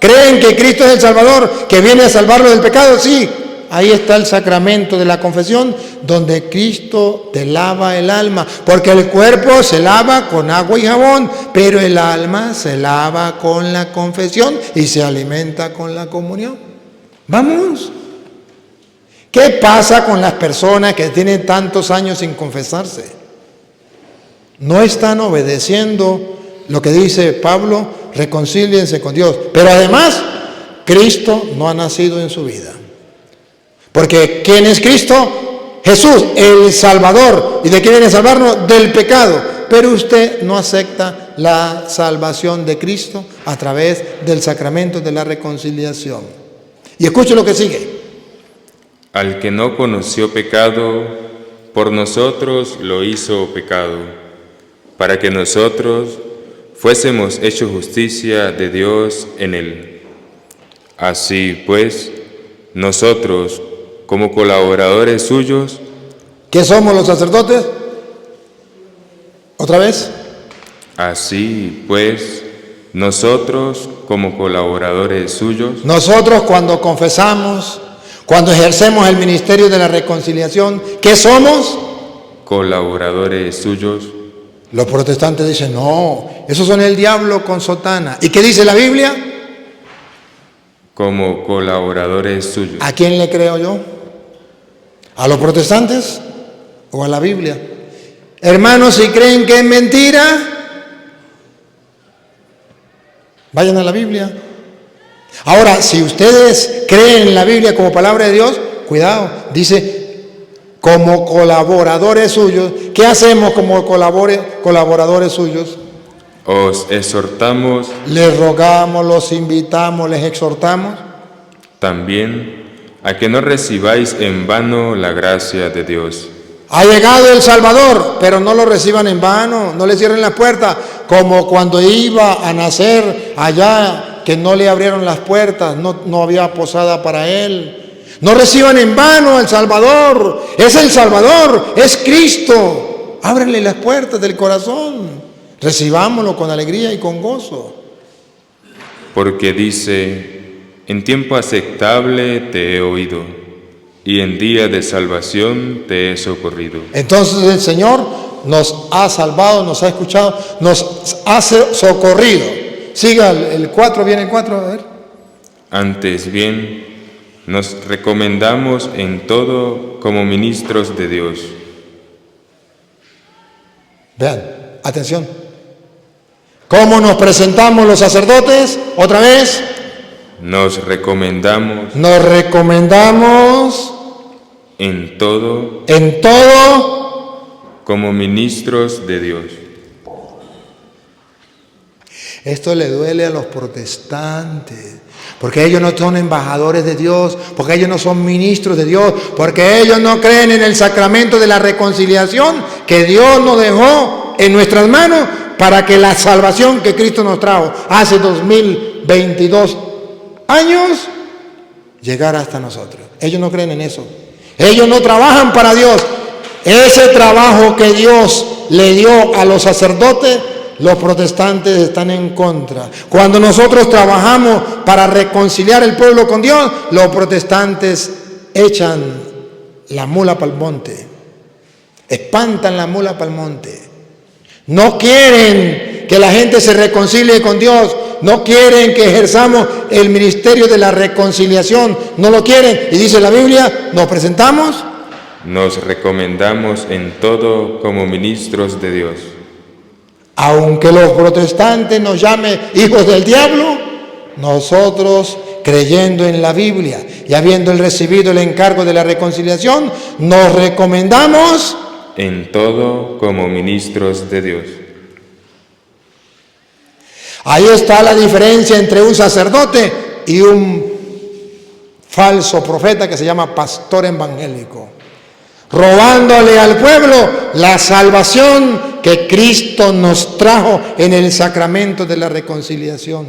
¿Creen que Cristo es el Salvador, que viene a salvarlo del pecado? Sí. Ahí está el sacramento de la confesión, donde Cristo te lava el alma, porque el cuerpo se lava con agua y jabón, pero el alma se lava con la confesión y se alimenta con la comunión. Vamos. ¿Qué pasa con las personas que tienen tantos años sin confesarse? No están obedeciendo lo que dice Pablo, reconcíliense con Dios, pero además Cristo no ha nacido en su vida. Porque ¿quién es Cristo? Jesús, el Salvador. ¿Y de qué viene a salvarnos? Del pecado. Pero usted no acepta la salvación de Cristo a través del sacramento de la reconciliación. Y escuche lo que sigue. Al que no conoció pecado, por nosotros lo hizo pecado, para que nosotros fuésemos hechos justicia de Dios en él. Así pues, nosotros, como colaboradores suyos. ¿Qué somos los sacerdotes? ¿Otra vez? Así pues, nosotros como colaboradores suyos. Nosotros cuando confesamos, cuando ejercemos el ministerio de la reconciliación, ¿qué somos? Colaboradores suyos. Los protestantes dicen, no, esos son el diablo con sotana. ¿Y qué dice la Biblia? Como colaboradores suyos. ¿A quién le creo yo? ¿A los protestantes o a la Biblia? Hermanos, si creen que es mentira, vayan a la Biblia. Ahora, si ustedes creen en la Biblia como palabra de Dios, cuidado, dice, como colaboradores suyos. ¿Qué hacemos como colaboradores suyos? Os exhortamos. Les rogamos, los invitamos, les exhortamos. También a que no recibáis en vano la gracia de Dios. Ha llegado el Salvador, pero no lo reciban en vano, no le cierren la puerta, como cuando iba a nacer allá, que no le abrieron las puertas, no había posada para él. No reciban en vano al Salvador, es el Salvador, es Cristo. Ábrenle las puertas del corazón, recibámoslo con alegría y con gozo. Porque dice, en tiempo aceptable te he oído, y en día de salvación te he socorrido. Entonces el Señor nos ha salvado, nos ha escuchado, nos ha socorrido. Siga el 4, viene el 4, a ver. Antes bien, nos recomendamos en todo como ministros de Dios. Vean, atención. ¿Cómo nos presentamos los sacerdotes? Otra vez. Nos recomendamos. Nos recomendamos. En todo. En todo. Como ministros de Dios. Esto le duele a los protestantes, porque ellos no son embajadores de Dios, porque ellos no son ministros de Dios, porque ellos no creen en el sacramento de la reconciliación que Dios nos dejó en nuestras manos para que la salvación que Cristo nos trajo hace 2022 años llegara hasta nosotros. Ellos no creen en eso. Ellos no trabajan para Dios. Ese trabajo que Dios le dio a los sacerdotes, los protestantes están en contra. Cuando nosotros trabajamos para reconciliar el pueblo con Dios, los protestantes echan la mula para el monte, espantan la mula para el monte. No quieren que la gente se reconcilie con Dios, no quieren que ejerzamos el ministerio de la reconciliación, no lo quieren. Y dice la Biblia, nos presentamos. Nos recomendamos en todo como ministros de Dios. Aunque los protestantes nos llamen hijos del diablo, nosotros, creyendo en la Biblia y habiendo recibido el encargo de la reconciliación, nos recomendamos en todo como ministros de Dios. Ahí está la diferencia entre un sacerdote y un falso profeta que se llama pastor evangélico. robándole al pueblo la salvación que Cristo nos trajo en el sacramento de la reconciliación.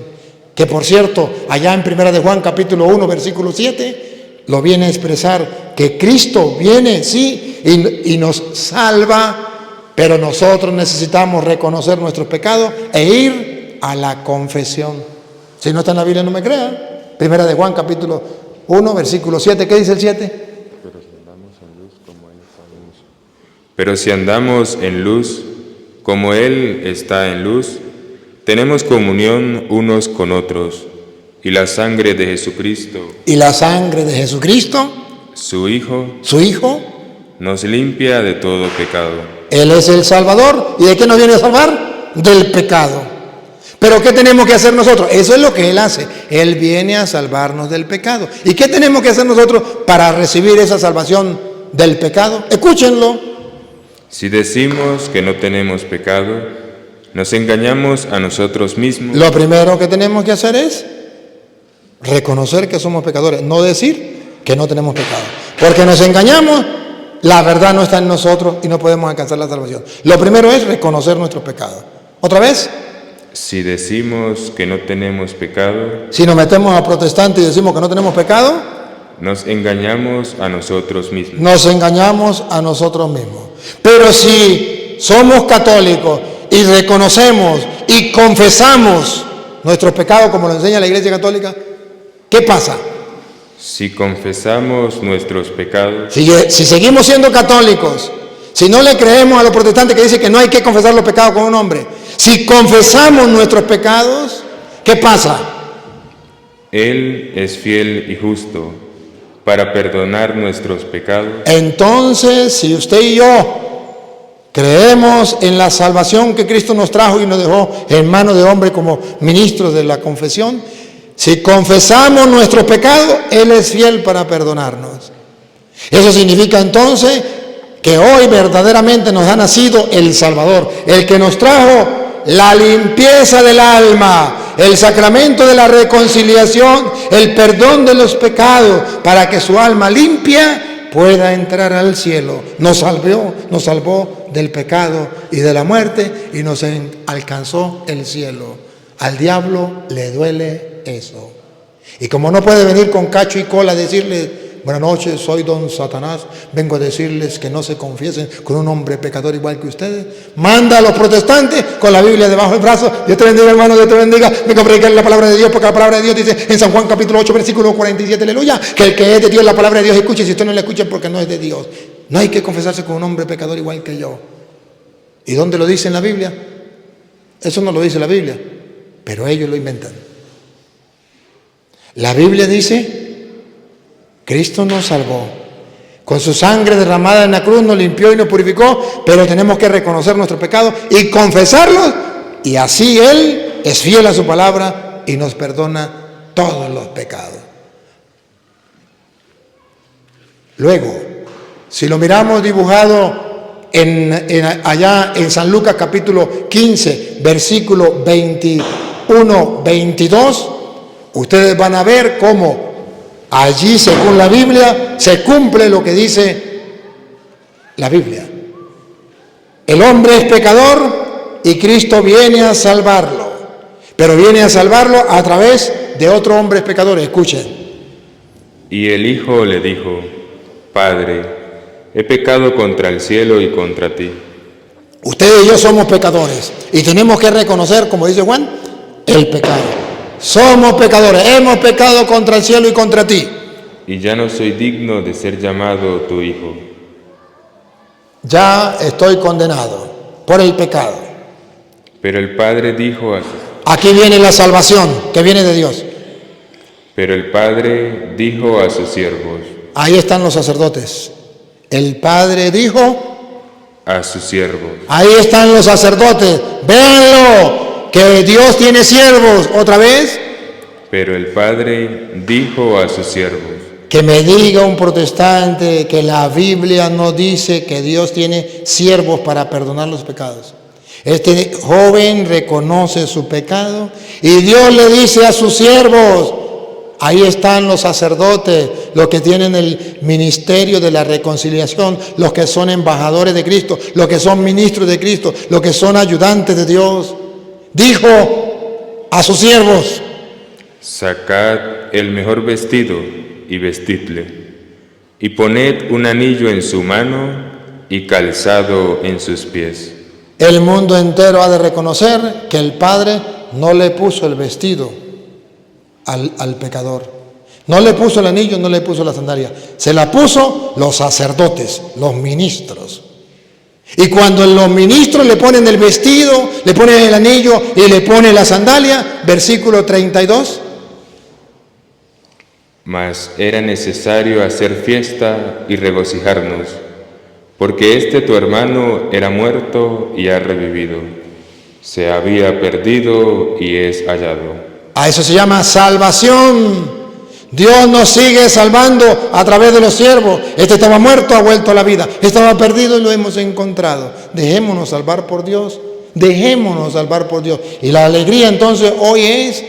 Que por cierto, allá en 1 de Juan capítulo 1, versículo 7, lo viene a expresar, que Cristo viene, sí, y nos salva, pero nosotros necesitamos reconocer nuestros pecados e ir a la confesión. Si no está en la Biblia, no me crean. 1 de Juan capítulo 1, versículo 7, ¿qué dice el 7? Pero si andamos en luz, como Él está en luz, tenemos comunión unos con otros, y la sangre de Jesucristo, su Hijo, nos limpia de todo pecado. Él es el Salvador. ¿Y de qué nos viene a salvar? Del pecado. ¿Pero qué tenemos que hacer nosotros? Eso es lo que Él hace. Él viene a salvarnos del pecado. ¿Y qué tenemos que hacer nosotros para recibir esa salvación del pecado? Escúchenlo. Si decimos que no tenemos pecado, nos engañamos a nosotros mismos. Lo primero que tenemos que hacer es reconocer que somos pecadores, no decir que no tenemos pecado. Porque nos engañamos, la verdad no está en nosotros y no podemos alcanzar la salvación. Lo primero es reconocer nuestros pecados. ¿Otra vez? Si decimos que no tenemos pecado, si nos metemos a protestantes y decimos que no tenemos pecado, nos engañamos a nosotros mismos. Pero si somos católicos y reconocemos y confesamos nuestros pecados como lo enseña la Iglesia Católica, ¿qué pasa? Si confesamos nuestros pecados, si seguimos siendo católicos, si no le creemos a los protestantes que dicen que no hay que confesar los pecados con un hombre, si confesamos nuestros pecados, ¿qué pasa? Él es fiel y justo para perdonar nuestros pecados. Entonces, si usted y yo creemos en la salvación que Cristo nos trajo y nos dejó en manos de hombre como ministros de la confesión, si confesamos nuestros pecados, Él es fiel para perdonarnos. Eso significa entonces que hoy verdaderamente nos ha nacido el Salvador, el que nos trajo la limpieza del alma, el sacramento de la reconciliación, el perdón de los pecados, para que su alma limpia pueda entrar al cielo. Nos salvó del pecado y de la muerte y nos alcanzó el cielo. Al diablo le duele eso. Y como no puede venir con cacho y cola a decirle: buenas noches, soy don Satanás, vengo a decirles que no se confiesen con un hombre pecador igual que ustedes, manda a los protestantes con la Biblia debajo del brazo: Dios te bendiga, hermano, Dios te bendiga, vengo a predicar la palabra de Dios, porque la palabra de Dios dice en San Juan capítulo 8, versículo 47, aleluya, que el que es de Dios, la palabra de Dios escuche, si usted no la escucha porque no es de Dios. No hay que confesarse con un hombre pecador igual que yo. ¿Y dónde lo dice en la Biblia? Eso no lo dice la Biblia, pero ellos lo inventan. La Biblia dice: Cristo nos salvó. Con su sangre derramada en la cruz nos limpió y nos purificó, pero tenemos que reconocer nuestros pecados y confesarlos, y así Él es fiel a su palabra y nos perdona todos los pecados. Luego, si lo miramos dibujado allá en San Lucas capítulo 15, versículo 21, 22, ustedes van a ver cómo allí, según la Biblia, se cumple lo que dice la Biblia. El hombre es pecador y Cristo viene a salvarlo, pero viene a salvarlo a través de otro hombre pecador. Escuchen. Y el Hijo le dijo: Padre, he pecado contra el cielo y contra ti. Ustedes y yo somos pecadores y tenemos que reconocer, como dice Juan, el pecado. Somos pecadores, hemos pecado contra el cielo y contra ti. Y ya no soy digno de ser llamado tu hijo. Ya estoy condenado por el pecado. Pero el Padre dijo a sus... Aquí viene la salvación que viene de Dios. Pero el Padre dijo a sus siervos. Ahí están los sacerdotes. El Padre dijo a sus siervos. Ahí están los sacerdotes. Véanlo. Que Dios tiene siervos, otra vez. Pero el Padre dijo a sus siervos. Que me diga un protestante que la Biblia no dice que Dios tiene siervos para perdonar los pecados. Este joven reconoce su pecado y Dios le dice a sus siervos: Ahí están los sacerdotes, los que tienen el ministerio de la reconciliación, los que son embajadores de Cristo, los que son ministros de Cristo, los que son ayudantes de Dios. Dijo a sus siervos: sacad el mejor vestido y vestidle, y poned un anillo en su mano y calzado en sus pies. El mundo entero ha de reconocer que el Padre no le puso el vestido al pecador. No le puso el anillo, no le puso la sandalia. Se la puso los sacerdotes, los ministros. Y cuando los ministros le ponen el vestido, le ponen el anillo y le ponen la sandalia, versículo 32. Mas era necesario hacer fiesta y regocijarnos, porque este tu hermano era muerto y ha revivido, se había perdido y es hallado. A eso se llama salvación. Dios nos sigue salvando a través de los siervos. Este estaba muerto, ha vuelto a la vida. Estaba perdido y lo hemos encontrado. Dejémonos salvar por Dios. Dejémonos salvar por Dios. Y la alegría entonces hoy es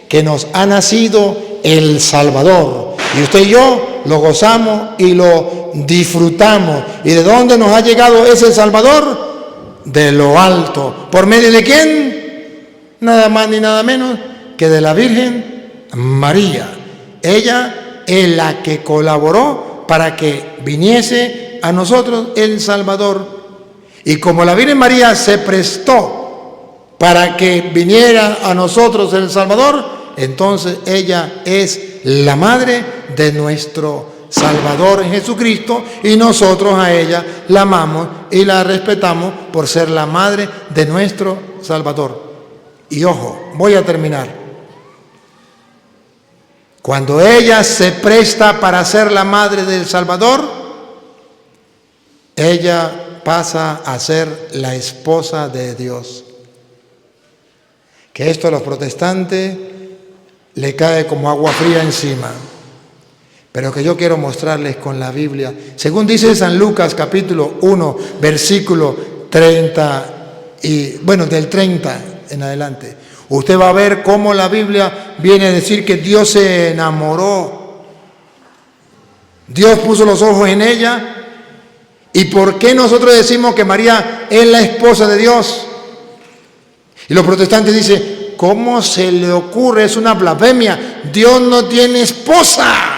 que nos ha nacido el Salvador. Y usted y yo lo gozamos y lo disfrutamos. ¿Y de dónde nos ha llegado ese Salvador? De lo alto. ¿Por medio de quién? Nada más ni nada menos que de la Virgen María. Ella es la que colaboró para que viniese a nosotros el Salvador. Y como la Virgen María se prestó para que viniera a nosotros el Salvador, entonces ella es la madre de nuestro Salvador Jesucristo, y nosotros a ella la amamos y la respetamos por ser la madre de nuestro Salvador. Y ojo, voy a terminar. Cuando ella se presta para ser la madre del Salvador, ella pasa a ser la esposa de Dios. Que esto a los protestantes le cae como agua fría encima. Pero que yo quiero mostrarles con la Biblia. Según dice San Lucas capítulo 1, versículo 30, del 30 en adelante. Usted va a ver cómo la Biblia viene a decir que Dios se enamoró. Dios puso los ojos en ella. ¿Y por qué nosotros decimos que María es la esposa de Dios? Y los protestantes dicen: ¿cómo se le ocurre? Es una blasfemia. Dios no tiene esposa.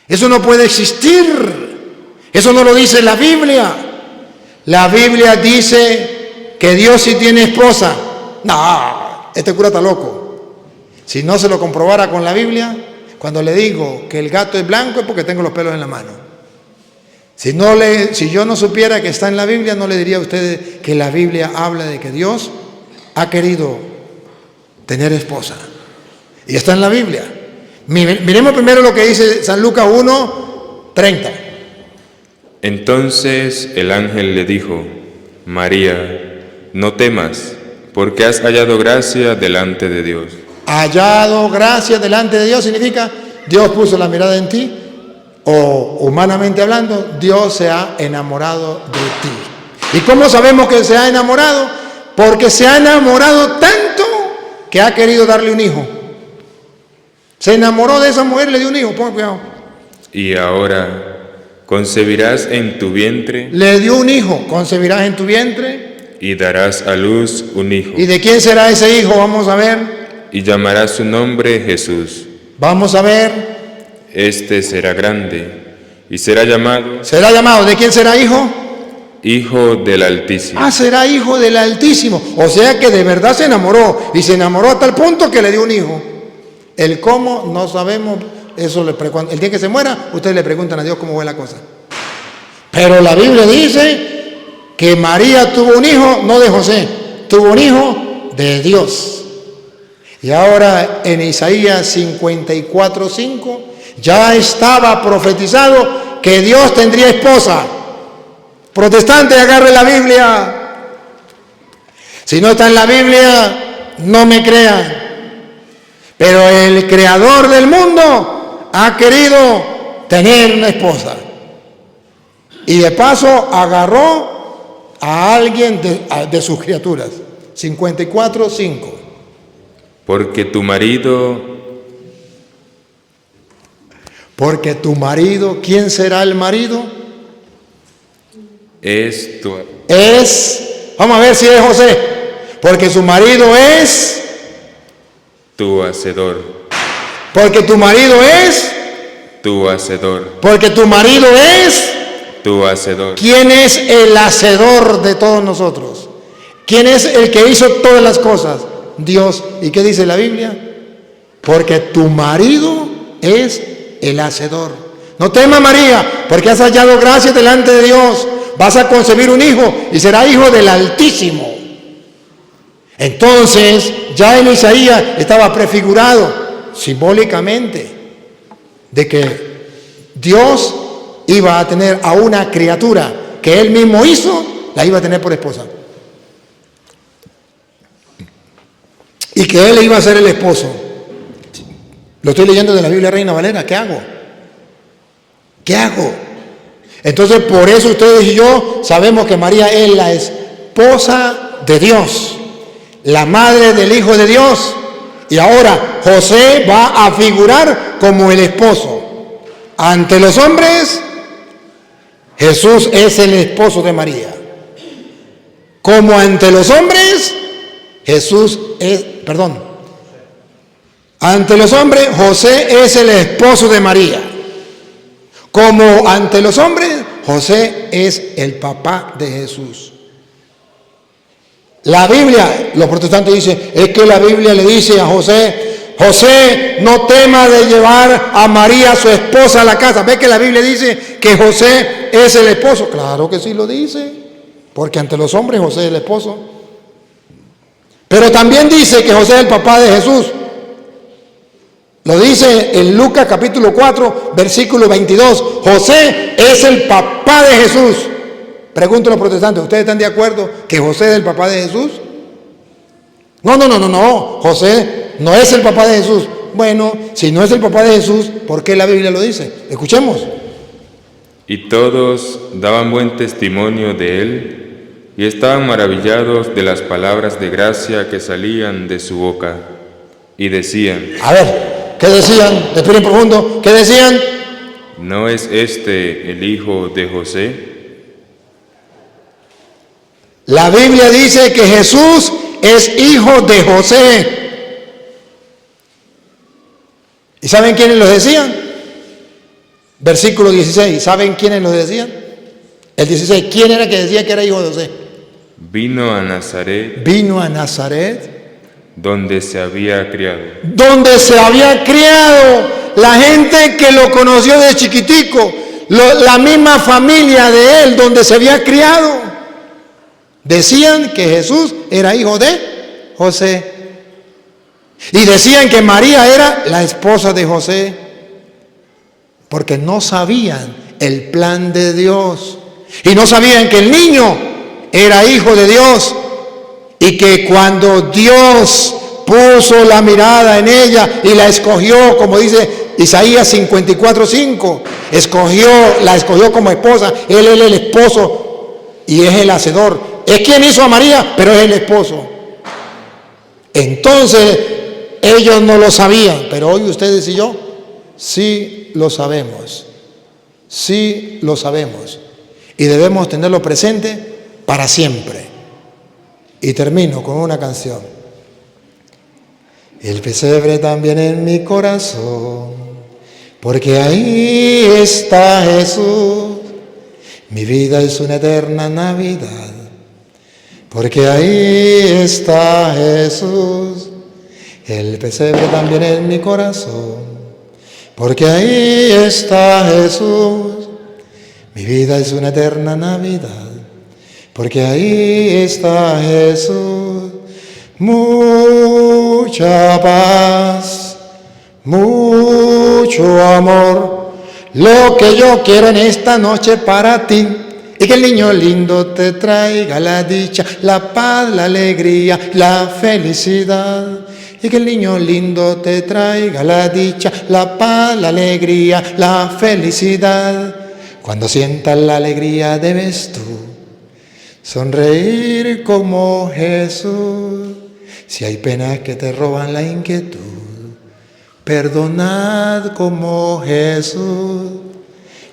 Eso no puede existir. Eso no lo dice la Biblia. La Biblia dice que Dios sí tiene esposa. No, este cura está loco. Si no se lo comprobara con la Biblia, cuando le digo que el gato es blanco es porque tengo los pelos en la mano. Si yo no supiera que está en la Biblia, no le diría a ustedes que la Biblia habla de que Dios ha querido tener esposa. Y está en la Biblia. Miremos primero lo que dice San Lucas 1, 30. Entonces el ángel le dijo: María, no temas, porque has hallado gracia delante de Dios. Hallado gracia delante de Dios significa Dios puso la mirada en ti, o humanamente hablando, Dios se ha enamorado de ti. ¿Y cómo sabemos que se ha enamorado? Porque se ha enamorado tanto que ha querido darle un hijo. Se enamoró de esa mujer, le dio un hijo. Ponga cuidado. Y ahora concebirás en tu vientre. Le dio un hijo. Concebirás en tu vientre. Y darás a luz un hijo. ¿Y de quién será ese hijo? Vamos a ver. Y llamarás su nombre Jesús. Vamos a ver. Este será grande y será llamado. ¿Será llamado? ¿De quién será hijo? Hijo del Altísimo. Será hijo del Altísimo. O sea que de verdad se enamoró. Y se enamoró hasta el punto que le dio un hijo. El cómo no sabemos. Eso el día que se muera, ustedes le preguntan a Dios cómo fue la cosa. Pero la Biblia dice que María tuvo un hijo, no de José, tuvo un hijo de Dios. Y ahora en Isaías 54:5 ya estaba profetizado que Dios tendría esposa. Protestantes, agarre la Biblia. Si no está en la Biblia, no me crean. Pero el creador del mundo ha querido tener una esposa. Y de paso agarró a alguien de sus criaturas. 54:5. Porque tu marido Porque tu marido, ¿quién será el marido? Vamos a ver si es José. Porque su marido es tu hacedor. Porque tu marido es tu hacedor. Porque tu marido es tu hacedor. ¿Quién es el hacedor de todos nosotros? ¿Quién es el que hizo todas las cosas? Dios. ¿Y qué dice la Biblia? Porque tu marido es el hacedor. No temas, María, porque has hallado gracia delante de Dios. Vas a concebir un hijo y será hijo del Altísimo. Entonces, ya en Isaías estaba prefigurado simbólicamente de que Dios iba a tener a una criatura que Él mismo hizo, la iba a tener por esposa. Y que Él iba a ser el esposo. Lo estoy leyendo de la Biblia Reina Valera. ¿Qué hago? ¿Qué hago? Entonces, por eso ustedes y yo sabemos que María es la esposa de Dios, la madre del Hijo de Dios. Y ahora José va a figurar como el esposo. Ante los hombres, Jesús es el esposo de María. Como ante los hombres, ante los hombres, José es el esposo de María. Como ante los hombres, José es el papá de Jesús. La Biblia, los protestantes dicen, es que la Biblia le dice a José, José, no tema de llevar a María, su esposa, a la casa. ¿Ves que la Biblia dice que José es el esposo? Claro que sí lo dice, porque ante los hombres José es el esposo. Pero también dice que José es el papá de Jesús. Lo dice en Lucas capítulo 4, versículo 22. José es el papá de Jesús. Pregunto a los protestantes, ¿ustedes están de acuerdo que José es el papá de Jesús? No. José no es el papá de Jesús. Bueno, si no es el papá de Jesús, ¿por qué la Biblia lo dice? Escuchemos. Y todos daban buen testimonio de él y estaban maravillados de las palabras de gracia que salían de su boca. Y decían, a ver, ¿qué decían? Respiren profundo. ¿Qué decían? ¿No es este el hijo de José? La Biblia dice que Jesús es hijo de José. ¿Y saben quiénes lo decían? Versículo 16. ¿Saben quiénes lo decían? El 16. ¿Quién era que decía que era hijo de José? Vino a Nazaret, donde se había criado. Donde se había criado. La gente que lo conoció de chiquitico, la misma familia de él, donde se había criado. Decían que Jesús era hijo de José. Y decían que María era la esposa de José. Porque no sabían el plan de Dios. Y no sabían que el niño era hijo de Dios. Y que cuando Dios puso la mirada en ella y la escogió, como dice Isaías 54:5, la escogió como esposa. Él es el esposo y es el hacedor. Es quien hizo a María, pero es el esposo. Entonces, ellos no lo sabían, pero hoy ustedes y yo sí lo sabemos. Sí lo sabemos. Y debemos tenerlo presente para siempre. Y termino con una canción. El pesebre también en mi corazón, porque ahí está Jesús. Mi vida es una eterna Navidad, porque ahí está Jesús. El pesebre también en mi corazón, porque ahí está Jesús. Mi vida es una eterna Navidad, porque ahí está Jesús. Mucha paz, mucho amor, lo que yo quiero en esta noche para ti. Y que el niño lindo te traiga la dicha, la paz, la alegría, la felicidad. Y que el niño lindo te traiga la dicha, la paz, la alegría, la felicidad. Cuando sientas la alegría debes tú sonreír como Jesús. Si hay penas que te roban la inquietud, Perdonad como Jesús.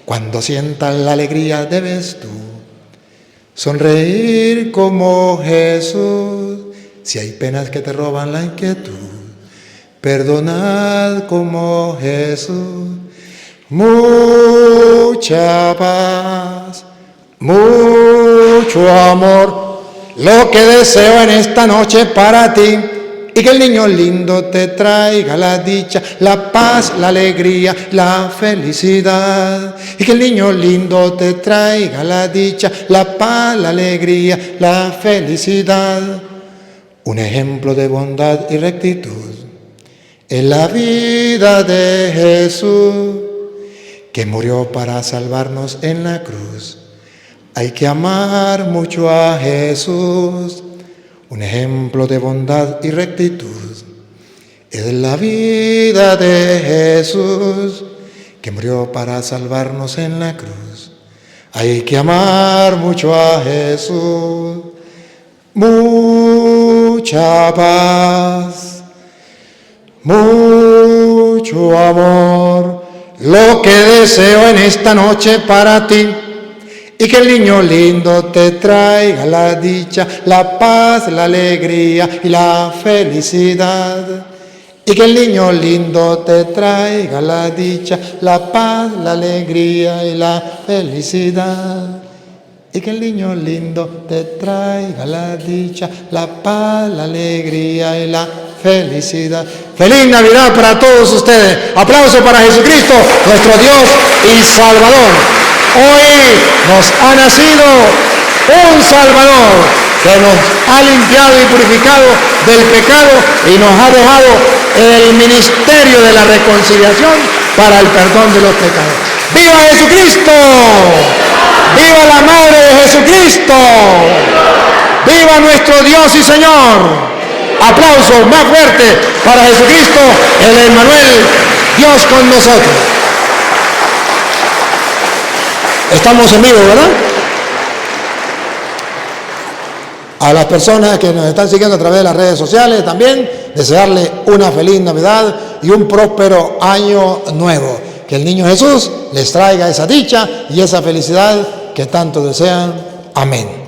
Cuando sientas la alegría debes tú sonreír como Jesús. Si hay penas que te roban la inquietud, perdonad como Jesús. Mucha paz, mucho amor, lo que deseo en esta noche para ti. Y que el niño lindo te traiga la dicha, la paz, la alegría, la felicidad. Y que el niño lindo te traiga la dicha, la paz, la alegría, la felicidad. Un ejemplo de bondad y rectitud es la vida de Jesús, que murió para salvarnos en la cruz. Hay que amar mucho a Jesús. Un ejemplo de bondad y rectitud es la vida de Jesús, que murió para salvarnos en la cruz. Hay que amar mucho a Jesús. Mucha paz, mucho amor, lo que deseo en esta noche para ti. Y que el niño lindo te traiga la dicha, la paz, la alegría y la felicidad. Y que el niño lindo te traiga la dicha, la paz, la alegría y la felicidad. Y que el niño lindo te traiga la dicha, la paz, la alegría y la felicidad. ¡Feliz Navidad para todos ustedes! ¡Aplauso para Jesucristo, nuestro Dios y Salvador! Hoy nos ha nacido un Salvador que nos ha limpiado y purificado del pecado y nos ha dejado el ministerio de la reconciliación para el perdón de los pecados. ¡Viva Jesucristo! ¡Viva la Madre de Jesucristo! ¡Viva nuestro Dios y Señor! Aplausos más fuertes para Jesucristo, el Emmanuel, Dios con nosotros. Estamos en vivo, ¿verdad? A las personas que nos están siguiendo a través de las redes sociales también, desearles una feliz Navidad y un próspero año nuevo. Que el niño Jesús les traiga esa dicha y esa felicidad que tanto desean. Amén.